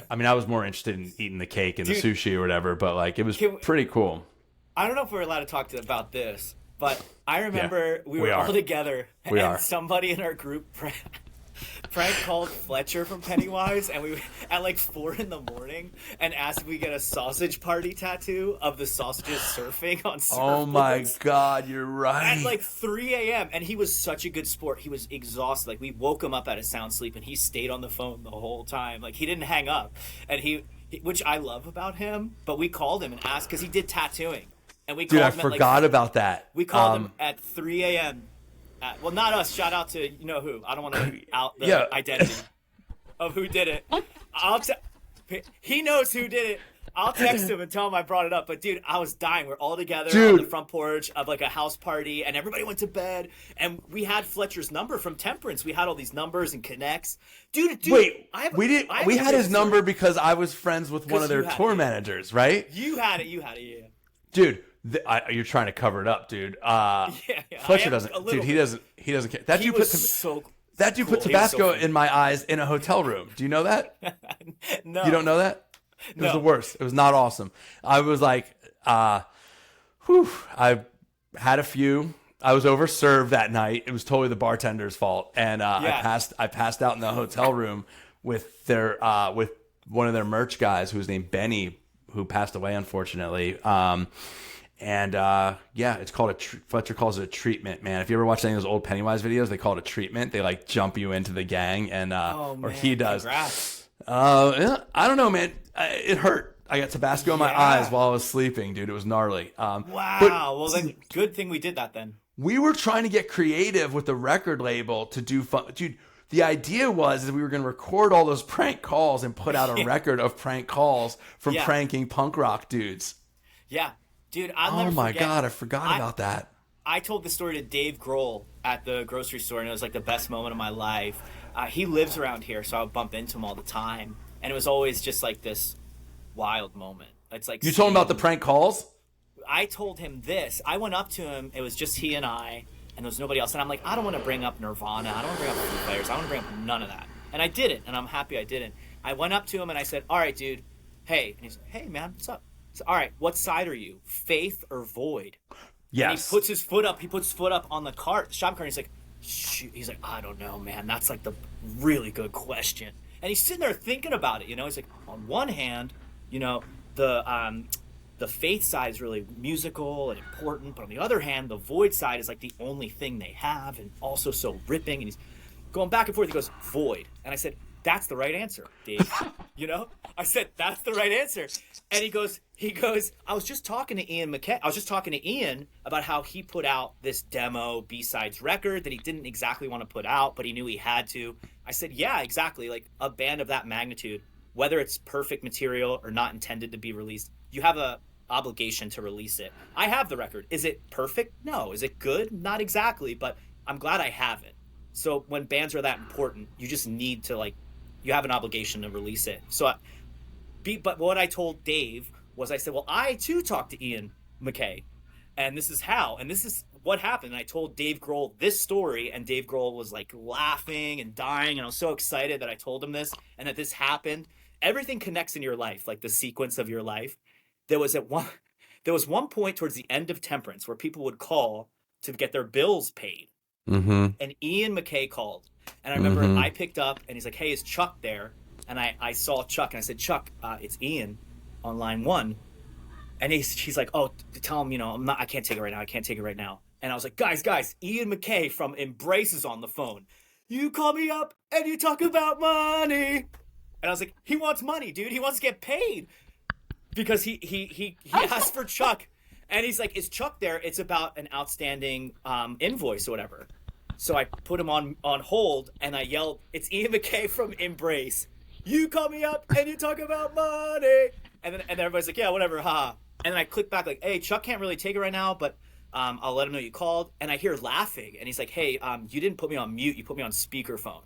I mean, I was more interested in eating the cake and the sushi or whatever, but like it was pretty cool. I don't know if we're allowed to talk about this, but I remember we were all together, and somebody in our group. Frank called Fletcher from Pennywise, and we at like 4 a.m. and asked if we get a sausage party tattoo of the sausages surfing on surfboards. Oh my God, you're right. At like 3 a.m. And he was such a good sport. He was exhausted. Like we woke him up out of sound sleep, and he stayed on the phone the whole time. Like he didn't hang up, and he which I love about him. But we called him and asked because he did tattooing, and we called him. I forgot about that. We called him at 3 a.m. Well, not us. Shout out to you know who. I don't want to out the Yeah. identity of who did it. He knows who did it. I'll text him and tell him I brought it up. But dude, I was dying. We're all together on the front porch of like a house party, and everybody went to bed. And we had Fletcher's number from Temperance. We had all these numbers and connects. Dude. Wait, I have, we didn't. I have We a had his story. number because I was friends with one of their tour managers, right? You had it. Yeah. Dude, you're trying to cover it up, dude. Yeah. Fletcher doesn't. Dude, he doesn't care. That He dude was put so. that dude cool. put He was so Tabasco funny. in my eyes in a hotel room. Do you know that? No. You don't know that? It was No. the worst. It was not awesome. I was like, I had a few. I was overserved that night. It was totally the bartender's fault, and Yeah. I passed out in the hotel room with with one of their merch guys who was named Benny, who passed away unfortunately. It's called Fletcher calls it a treatment, man. If you ever watch any of those old Pennywise videos, they call it a treatment. They like jump you into the gang, and or he does. Congrats. Yeah, I don't know, man. It hurt. I got Tabasco in my eyes while I was sleeping, dude. It was gnarly. Wow. Well, then good thing we did that then. We were trying to get creative with the record label to do fun. Dude, the idea was that we were going to record all those prank calls and put out a record of prank calls from pranking punk rock dudes. Yeah. Dude, I'll never Oh my forget. God, I forgot about that. I told the story to Dave Grohl at the grocery store, and it was like the best moment of my life. He lives around here, so I would bump into him all the time. And it was always just like this wild moment. It's like You told him about the prank calls? I told him this. I went up to him. It was just he and I, and there was nobody else. And I'm like, I don't want to bring up Nirvana. I don't want to bring up Foo Fighters. I want to bring up none of that. And I didn't, and I'm happy I didn't. I went up to him and I said, all right, dude. Hey. And he said, hey, man, what's up? I said, all right, what side are you? Faith or void? Yes. And he puts his foot up. He puts his foot up on the cart, the shopping cart. And he's like, shoot. He's like, I don't know, man. That's like the really good question. And he's sitting there thinking about it. You know, he's like, on one hand, you know, the faith side is really musical and important, but on the other hand, the void side is like the only thing they have, and also so ripping. And he's going back and forth. He goes, void. And I said, that's the right answer, Dave. You know, I said, that's the right answer. And he goes, I was just talking to Ian McKay. I was just talking to Ian about how he put out this demo B-sides record that he didn't exactly want to put out, but he knew he had to. I said, yeah, exactly. Like a band of that magnitude, whether it's perfect material or not intended to be released, you have a obligation to release it. I have the record. Is it perfect? No. Is it good? Not exactly, but I'm glad I have it. So when bands are that important, you just need to you have an obligation to release it. So but what I told Dave was I said, well, I too talked to Ian McKay, and this is how, and this is what happened. And I told Dave Grohl this story, and Dave Grohl was like laughing and dying, and I was so excited that I told him this and that this happened. Everything connects in your life, like the sequence of your life. There was one point towards the end of Temperance where people would call to get their bills paid. Mm-hmm. And Ian McKay called. And I remember I picked up and he's like, hey, is Chuck there? And I saw Chuck and I said, Chuck, it's Ian on line 1. And he's like, oh, tell him, I can't take it right now. I can't take it right now. And I was like, guys, Ian McKay from Embrace is on the phone. You call me up and you talk about money. And I was like, he wants money, dude. He wants to get paid. Because he asked for Chuck. And he's like, is Chuck there? It's about an outstanding invoice or whatever. So I put him on hold and I yelled, it's Ian McKay from Embrace. You call me up and you talk about money. And everybody's like, yeah, whatever, haha. And then I click back like, hey, Chuck can't really take it right now, but I'll let him know you called. And I hear laughing. And he's like, hey, you didn't put me on mute. You put me on speakerphone.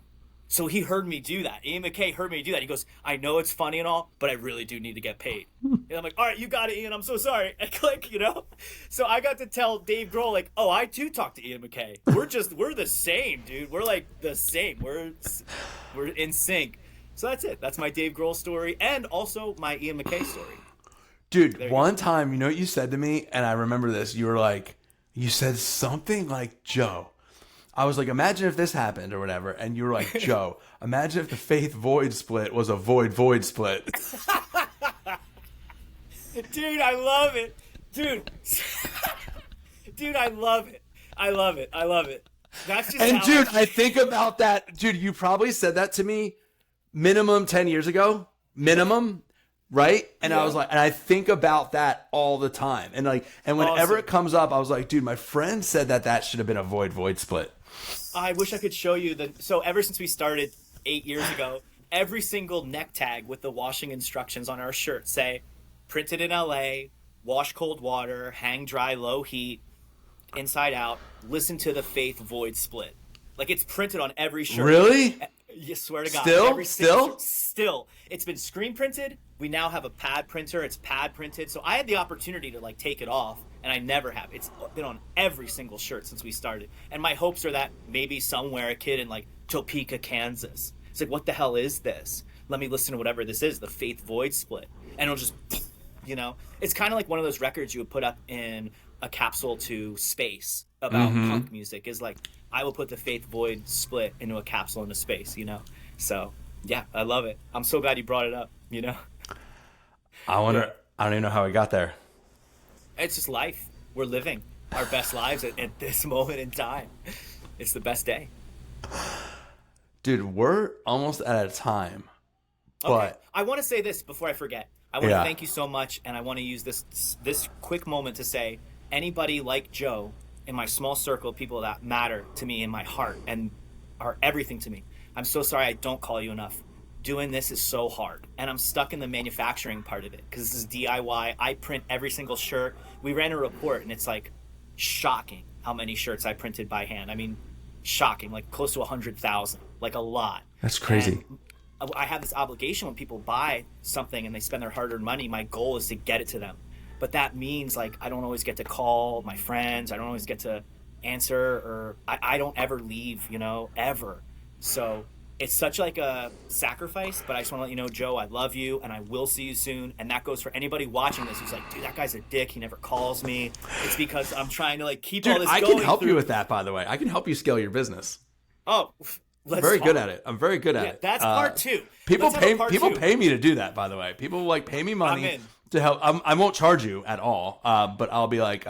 So he heard me do that. Ian McKay heard me do that. He goes, I know it's funny and all, but I really do need to get paid. And I'm like, all right, you got it, Ian. I'm so sorry. And click, So I got to tell Dave Grohl, like, oh, I too talked to Ian McKay. We're the same, dude. We're like the same. We're in sync. So that's it. That's my Dave Grohl story and also my Ian McKay story. Dude, one time, you know what you said to me? And I remember this. You were like, you said something like, Joe. I was like, imagine if this happened or whatever. And you were like, Joe, imagine if the Faith Void split was a Void split. Dude, I love it. Dude, I love it. I love it. That's just And dude, I think about that. Dude, you probably said that to me minimum 10 years ago. Minimum. Right? And I was like, and I think about that all the time. And whenever it comes up, I was like, dude, my friend said that should have been a Void split. I wish I could show you so ever since we started 8 years ago, every single neck tag with the washing instructions on our shirt say, printed in LA, wash cold water, hang dry, low heat, inside out, listen to the Faith Void split. Like it's printed on every shirt. Really? You swear to God. Still? It's been screen printed. We now have a pad printer. It's pad printed. So I had the opportunity to like take it off, and I never have. It's been on every single shirt since we started. And my hopes are that maybe somewhere a kid in like Topeka, Kansas, it's like, what the hell is this? Let me listen to whatever this is, the Faith Void split. And it'll just, it's kind of like one of those records you would put up in a capsule to space about punk music. Is like, I will put the Faith Void split into a capsule into space, So, yeah, I love it. I'm so glad you brought it up, I wonder, I don't even know how we got there. It's just life. We're living our best lives at this moment in time. It's the best day. Dude, we're almost out of time. But okay. I want to say this before I forget. I want to thank you so much, and I want to use this quick moment to say, anybody like Joe in my small circle of people that matter to me in my heart and are everything to me, I'm so sorry I don't call you enough. Doing this is so hard, and I'm stuck in the manufacturing part of it because this is DIY. I print every single shirt. We ran a report, and it's like shocking how many shirts I printed by hand. I mean, shocking, like close to 100,000, like a lot. That's crazy. And I have this obligation when people buy something and they spend their hard-earned money. My goal is to get it to them, but that means like I don't always get to call my friends. I don't always get to answer, or I don't ever leave, ever. So it's such like a sacrifice, but I just want to let you know, Joe, I love you, and I will see you soon. And that goes for anybody watching this who's like, dude, that guy's a dick. He never calls me. It's because I'm trying to like keep all this going. I can help you with that, by the way. I can help you scale your business. Oh, I'm very good at it. I'm very good at it. That's part two. People pay me to do that, by the way. People like pay me money to help. I won't charge you at all, but I'll be like,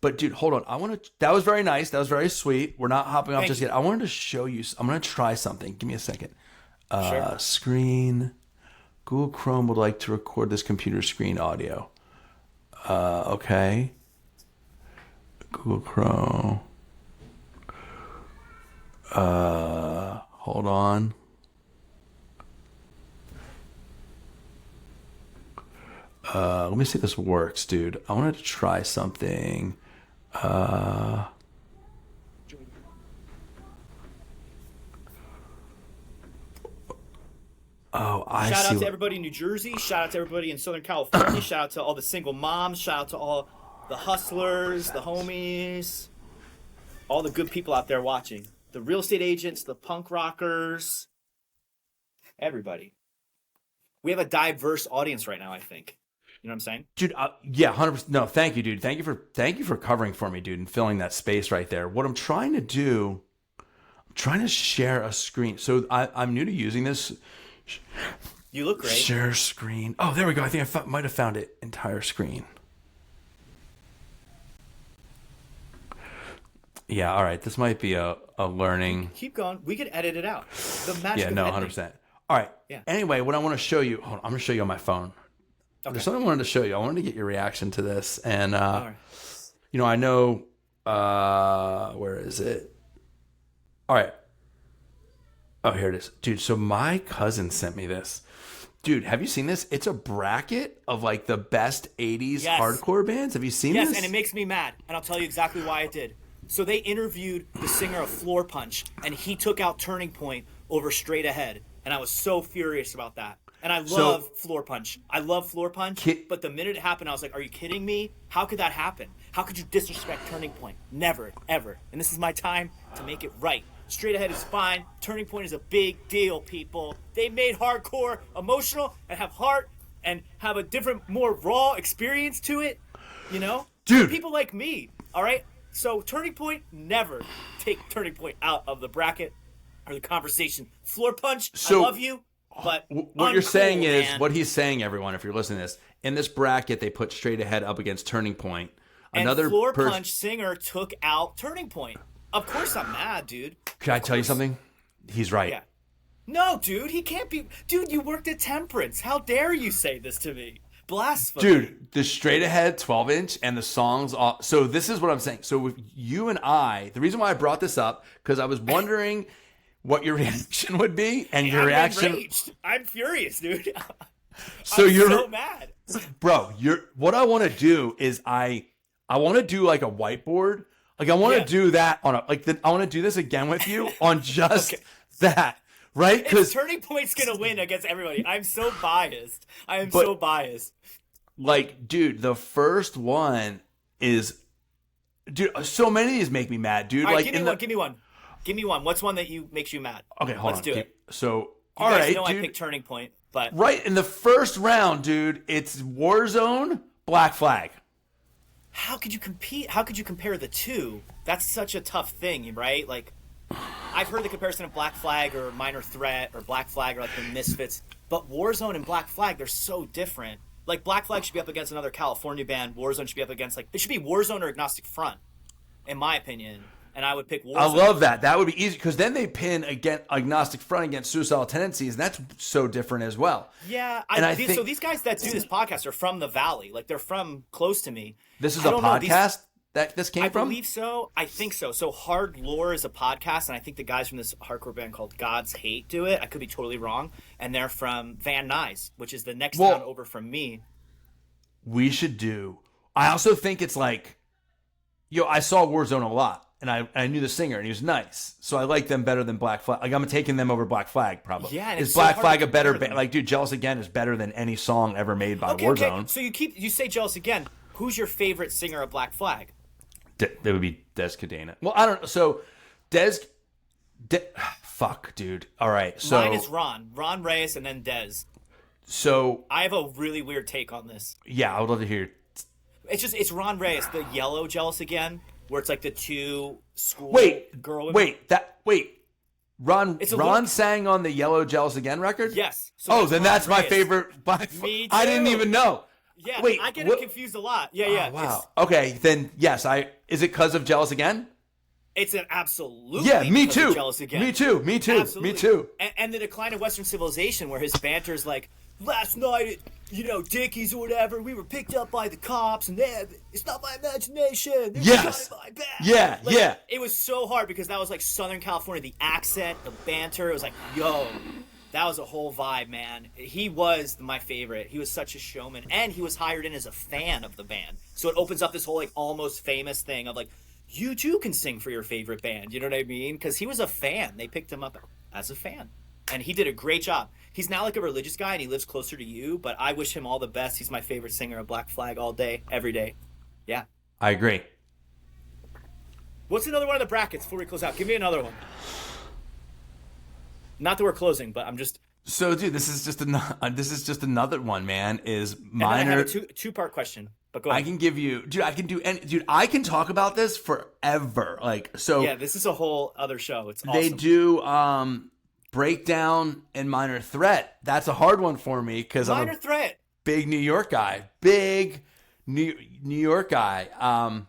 but dude, hold on. That was very nice. That was very sweet. We're not hopping off just yet. I wanted to show you. I'm going to try something. Give me a second. Sure. Screen. Google Chrome would like to record this computer screen audio. Okay. Google Chrome. Hold on. Let me see if this works, dude. I wanted to try something. Oh, I see. Shout out to everybody in New Jersey. Shout out to everybody in Southern California. Shout out to all the single moms. Shout out to all the hustlers, the homies, all the good people out there watching. The real estate agents, the punk rockers, everybody. We have a diverse audience right now, I think. You know what I'm saying? Dude, yeah, 100%. No, thank you, dude. Thank you for covering for me, dude, and filling that space right there. What I'm trying to do, I'm trying to share a screen. So I'm new to using this. You look great. Share screen. Oh, there we go. I think I might have found it. Entire screen. Yeah, all right. This might be a learning. Keep going. We could edit it out. The magic Yeah, no, of editing. 100%. All right. Yeah. Anyway, what I want to show you, hold on, I'm going to show you on my phone. Okay. There's something I wanted to show you. I wanted to get your reaction to this. And, All right. I know, where is it? All right. Oh, here it is. Dude, so my cousin sent me this. Dude, have you seen this? It's a bracket of like the best 80s hardcore bands. Have you seen this? Yes, and it makes me mad. And I'll tell you exactly why it did. So they interviewed the singer of Floor Punch, and he took out Turning Point over Straight Ahead. And I was so furious about that. And I love Floor Punch. I love Floor Punch. But the minute it happened, I was like, are you kidding me? How could that happen? How could you disrespect Turning Point? Never, ever. And this is my time to make it right. Straight Ahead is fine. Turning Point is a big deal, people. They made hardcore emotional and have heart and have a different, more raw experience to it, Dude. For people like me, all right? So Turning Point, never take Turning Point out of the bracket or the conversation. Floor Punch, I love you, but what you're saying is, what he's saying, everyone, if you're listening to this, in this bracket, they put Straight Ahead up against Turning Point. And Floor Punch singer took out Turning Point. Of course I'm mad, dude. Can I tell you something? He's right. Yeah. No, dude, he can't be. Dude, you worked at Temperance. How dare you say this to me? blasphemy. Dude, the straight ahead 12-inch and the songs. So this is what I'm saying. So with you and I, the reason why I brought this up, because I was wondering what your reaction would be, and your I'm reaction. enraged. I'm furious, dude. So I'm so mad. Bro, what I want to do is I want to do like a whiteboard. Like I want to do that on I want to do this again with you on just that. Right? Because Turning Point's going to win against everybody. I'm so biased. I am so biased. Like, dude, the first one is, dude, so many of these make me mad, dude. All right, like, give me one. What's one that makes you mad? Okay, hold on. Let's do it. So, You all guys right, know dude. I picked Turning Point, but Right in the first round, dude, it's Warzone, Black Flag. how could you compete? How could you compare the two? That's such a tough thing, right? Like, I've heard the comparison of Black Flag or Minor Threat or Black Flag or like the Misfits, but Warzone and Black Flag, they're so different. Like, Black Flag should be up against another California band. Warzone should be up against, like, it should be Warzone or Agnostic Front, in my opinion. And I would pick Warzone. I love that. That would be easy because then they pin Agnostic Front against Suicidal Tendencies, and that's so different as well. Yeah, so these guys that do this podcast are from the Valley. Like, they're from close to me. This is a podcast that this came from? I believe so. I think so. So Hard Lore is a podcast, and I think the guys from this hardcore band called God's Hate do it. I could be totally wrong. And they're from Van Nuys, which is the next town over from me. We should do. I also think it's like, I saw Warzone a lot, and I knew the singer, and he was nice. So I like them better than Black Flag. Like, I'm taking them over Black Flag, probably. Yeah, and is it's Black so Flag a better band? Like, dude, Jealous Again is better than any song ever made by Warzone. Okay. So you say Jealous Again. Who's your favorite singer of Black Flag? That would be Des Cadena. Well, I don't know. So, fuck, dude. All right. So mine is Ron Reyes, and then Dez. So I have a really weird take on this. Yeah, I would love to hear. It's Ron Reyes, the yellow Jealous Again, where it's like the two school girl. Ron sang on the Yellow Jealous Again record? Yes. So then that's my favorite. Me too. I didn't even know. Yeah, wait, I get it confused a lot. Yeah. Oh, wow. Okay, then yes, is it because of Jealous Again? It's an absolute. Yeah, me too. Jealous Again. Me too. Absolutely. Me too. And the decline of Western civilization, where his banter's like, last night at, Dickies or whatever, we were picked up by the cops, and it's not my imagination. Yes. My back. Yeah, yeah. It was so hard because that was like Southern California, the accent, the banter. It was like, yo. That was a whole vibe, man. He was my favorite. He was such a showman, and he was hired in as a fan of the band. So it opens up this whole like almost famous thing of like, you too can sing for your favorite band. You know what I mean? Because he was a fan. They picked him up as a fan, and he did a great job. He's now like a religious guy, and he lives closer to you. But I wish him all the best. He's my favorite singer of Black Flag all day, every day. Yeah. I agree. What's another one of the brackets before we close out? Give me another one. Not that we're closing, but I'm just. So, dude, this is just another one, man. Is Minor? And then I have a two-part question, but go ahead. I can give you, dude. I can do any, dude. I can talk about this forever. Like, so. Yeah, this is a whole other show. It's awesome. They do Breakdown and Minor Threat. That's a hard one for me because I'm a Threat. Big New York guy. Big New York guy. I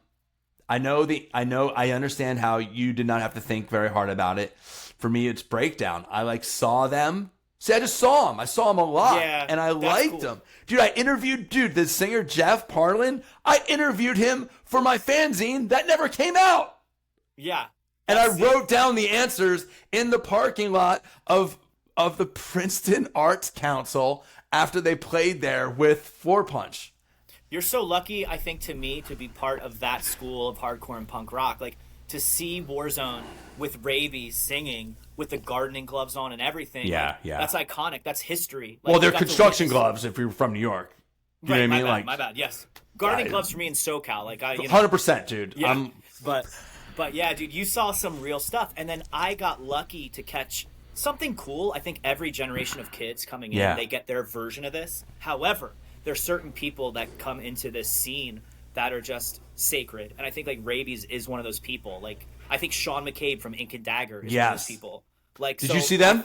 understand how you did not have to think very hard about it. For me, it's Breakdown. I saw them. See, I just saw them. I saw them a lot, and I liked them. Dude, I interviewed the singer Jeff Parlin. I interviewed him for my fanzine that never came out. Yeah. And I wrote down the answers in the parking lot of the Princeton Arts Council after they played there with Floor Punch. You're so lucky, I think, to me, to be part of that school of hardcore and punk rock. Like, to see Warzone with Rabies singing with the gardening gloves on and everything. Yeah. That's iconic. That's history. Well, they're construction gloves if you're from New York. You know what I mean? My bad. Yes. Gardening gloves for me in SoCal. 100%, dude. Yeah. But yeah, dude, you saw some real stuff. And then I got lucky to catch something cool. I think every generation of kids coming in, they get their version of this. However, there's certain people that come into this scene that are just sacred. And I think like Rabies is one of those people. Like, I think Sean McCabe from Ink and Dagger is one of those people. Like, did you see them?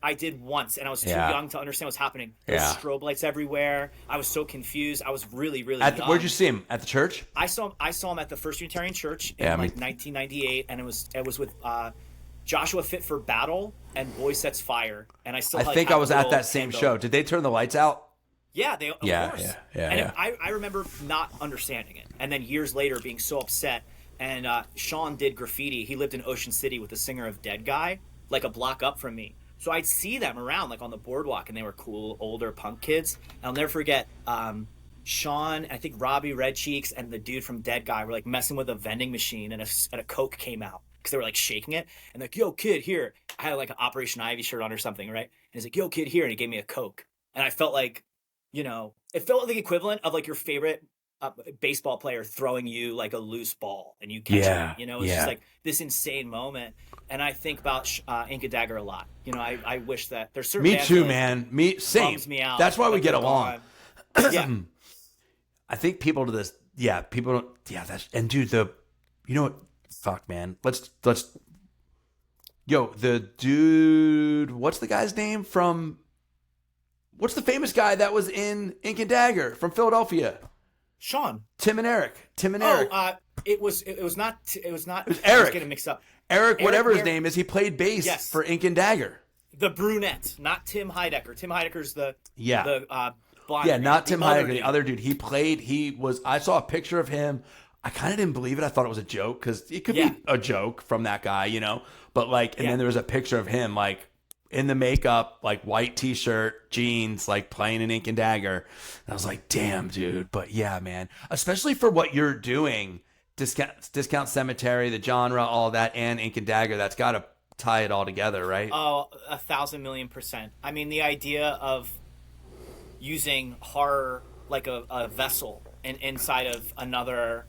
I did once, and I was too young to understand what's happening. There's strobe lights everywhere. I was so confused. I was really, really young. Where'd you see him? At the church? I saw him at the First Unitarian Church in 1998, and it was with Joshua Fit for Battle and Boy Sets Fire. And I still I think I was at that same show. Did they turn the lights out? Yeah, of Yeah, course. yeah, And yeah. I remember not understanding it, and then years later being so upset. And Sean did graffiti. He lived in Ocean City with the singer of Dead Guy, like a block up from me. So I'd see them around, like on the boardwalk, and they were cool older punk kids. And I'll never forget. Sean, I think Robbie Red Cheeks, and the dude from Dead Guy were like messing with a vending machine, and a Coke came out because they were like shaking it, and like, "Yo, kid, here." I had like an Operation Ivy shirt on or something, right? And he's like, "Yo, kid, here," and he gave me a Coke, and I felt like, it felt like the equivalent of like your favorite baseball player throwing you like a loose ball and you catch Yeah, it. It's yeah. just like this insane moment. And I think about Ink and Dagger a lot. I wish that there's certain Me bands too, that man. Me same. bums me out. That's why we that get they're along. gone. Yeah. I think people to this, yeah, people don't, yeah, that's, and dude, you know what? Fuck, man. Yo, the dude, what's the guy's name what's the famous guy that was in Ink and Dagger from Philadelphia? Sean. Tim and Eric. Eric. It was not. It was Eric. I was getting mixed up. Eric, whatever his name is, he played bass Yes. for Ink and Dagger. The brunette, not Tim Heidecker. Tim Heidecker's the blonde. Yeah, not Tim other Heidecker, the dude. other dude. I saw a picture of him. I kind of didn't believe it. I thought it was a joke because it could Yeah. be a joke from that guy, But and Yeah. then there was a picture of him like in the makeup, like white t-shirt, jeans, like playing an Ink and Dagger. And I was like, damn, dude. But yeah, man, especially for what you're doing, Discount Cemetery, the genre, all that, and Ink and Dagger, that's got to tie it all together, right? Oh, 1,000,000,000%. I mean, the idea of using horror like a vessel inside of another,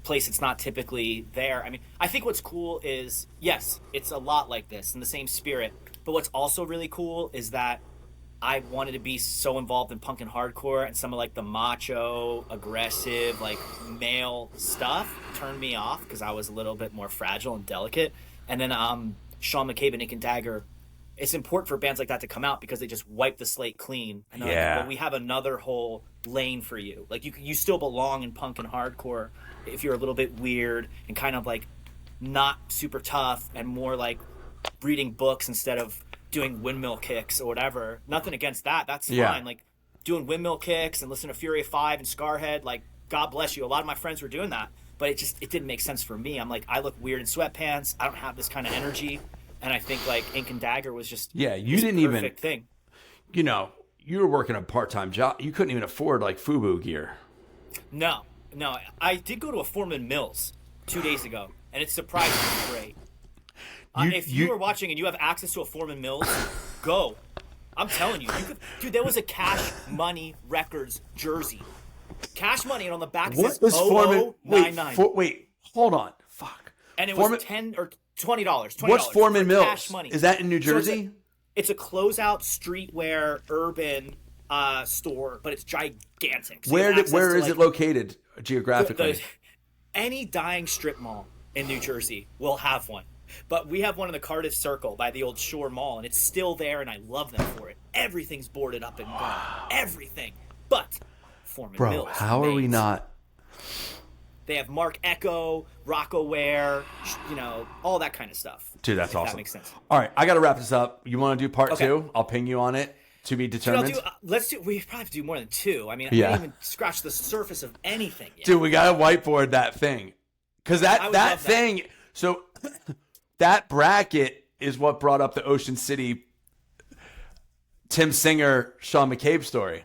place it's not typically there. I mean, I think what's cool is, yes, it's a lot like this in the same spirit, but what's also really cool is that I wanted to be so involved in punk and hardcore, and some of like the macho, aggressive, like male stuff turned me off because I was a little bit more fragile and delicate. And then Sean McCabe and Ink and Dagger, it's important for bands like that to come out because they just wipe the slate clean. And they're Yeah. like, well, we have another whole lane for you. Like you still belong in punk and hardcore if you're a little bit weird and kind of like not super tough and more like reading books instead of doing windmill kicks or whatever. Nothing against that. That's Yeah. fine. Like doing windmill kicks and listening to Fury of Five and Scarhead, like God bless you. A lot of my friends were doing that, but it didn't make sense for me. I'm like, I look weird in sweatpants. I don't have this kind of energy. And I think like Ink and Dagger was just You this didn't even perfect thing. You were working a part-time job. You couldn't even afford like FUBU gear. No. I did go to a Foreman Mills 2 days ago, and it's surprisingly great. If you are watching and you have access to a Foreman Mills, go. I'm telling you, dude. There was a Cash Money Records jersey, Cash Money, and on the back it says Foreman? 0099, Wait, hold on. Fuck. and it Foreman, was $10 or $20. What's Foreman for Mills? Cash Money. Is that in New Jersey? It's a closeout streetwear urban store, but it's gigantic. So you have access Where to, is like, it located geographically? any dying strip mall in New Jersey will have one. But we have one in the Cardiff Circle by the old Shore Mall, and it's still there, and I love them for it. Everything's boarded up and gone. Everything. But Foreman Bro, Mills how are we remains. not? They have Mark Echo, Rockaware, all that kind of stuff. Dude, that's if awesome. That makes sense. All right, I got to wrap this up. You want to do part Okay. 2? I'll ping you on it. To be Dude, determined. we probably have to do more than 2. I mean, Yeah. I didn't even scratch the surface of anything yet. Dude, we got to whiteboard that thing. Because I that would love that. thing, so that bracket is what brought up the Ocean City Tim Singer, Sean McCabe story.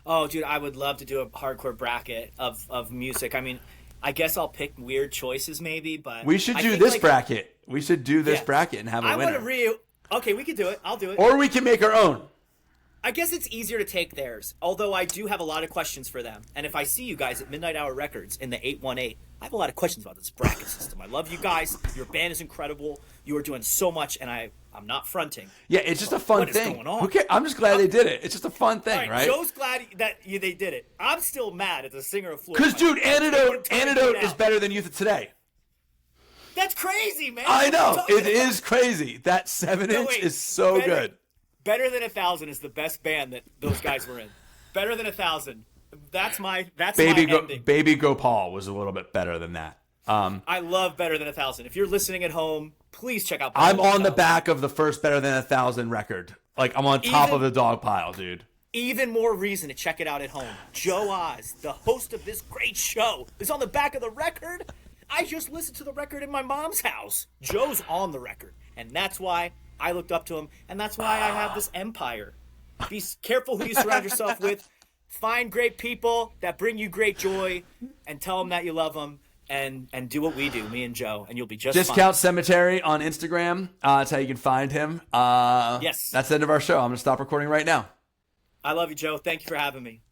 Oh, dude, I would love to do a hardcore bracket of music. I mean, I guess I'll pick weird choices maybe, but We should I do think, this like, bracket. We should do this yeah. bracket and have a I want winner. to Okay, we can do it. I'll do it. Or we can make our own. I guess it's easier to take theirs, although I do have a lot of questions for them. And if I see you guys at Midnight Hour Records in the 818, I have a lot of questions about this bracket system. I love you guys. Your band is incredible. You are doing so much, and I'm not fronting. Yeah, it's just a fun What is thing. going on? Okay, I'm just glad they did it. It's just a fun thing, All right? Joe's glad that they did it. I'm still mad at the singer of Florida. Because, dude, Antidote is better than Youth of Today. That's crazy, man. I know. What are you It talking is crazy. That 7-inch wait. is so Better- good. Better Than 1,000 is the best band that those guys were in. Better Than 1,000. That's my ending. Baby Gopal was a little bit better than that. I love Better Than 1,000. If you're listening at home, please check out Better I'm Than on the 1,000. back of the first Better Than 1,000 record. Like, I'm on top Even- of the dog pile, dude. even more reason to check it out at home. Joe Oz, the host of this great show, is on the back of the record. I just listened to the record in my mom's house. Joe's on the record, and that's why I looked up to him, and that's why I have this empire. Be careful who you surround yourself with. Find great people that bring you great joy, and tell them that you love them, and do what we do, me and Joe, and you'll be just Discount fine. Cemetery on Instagram. That's how you can find him. Yes. That's the end of our show. I'm going to stop recording right now. I love you, Joe. Thank you for having me.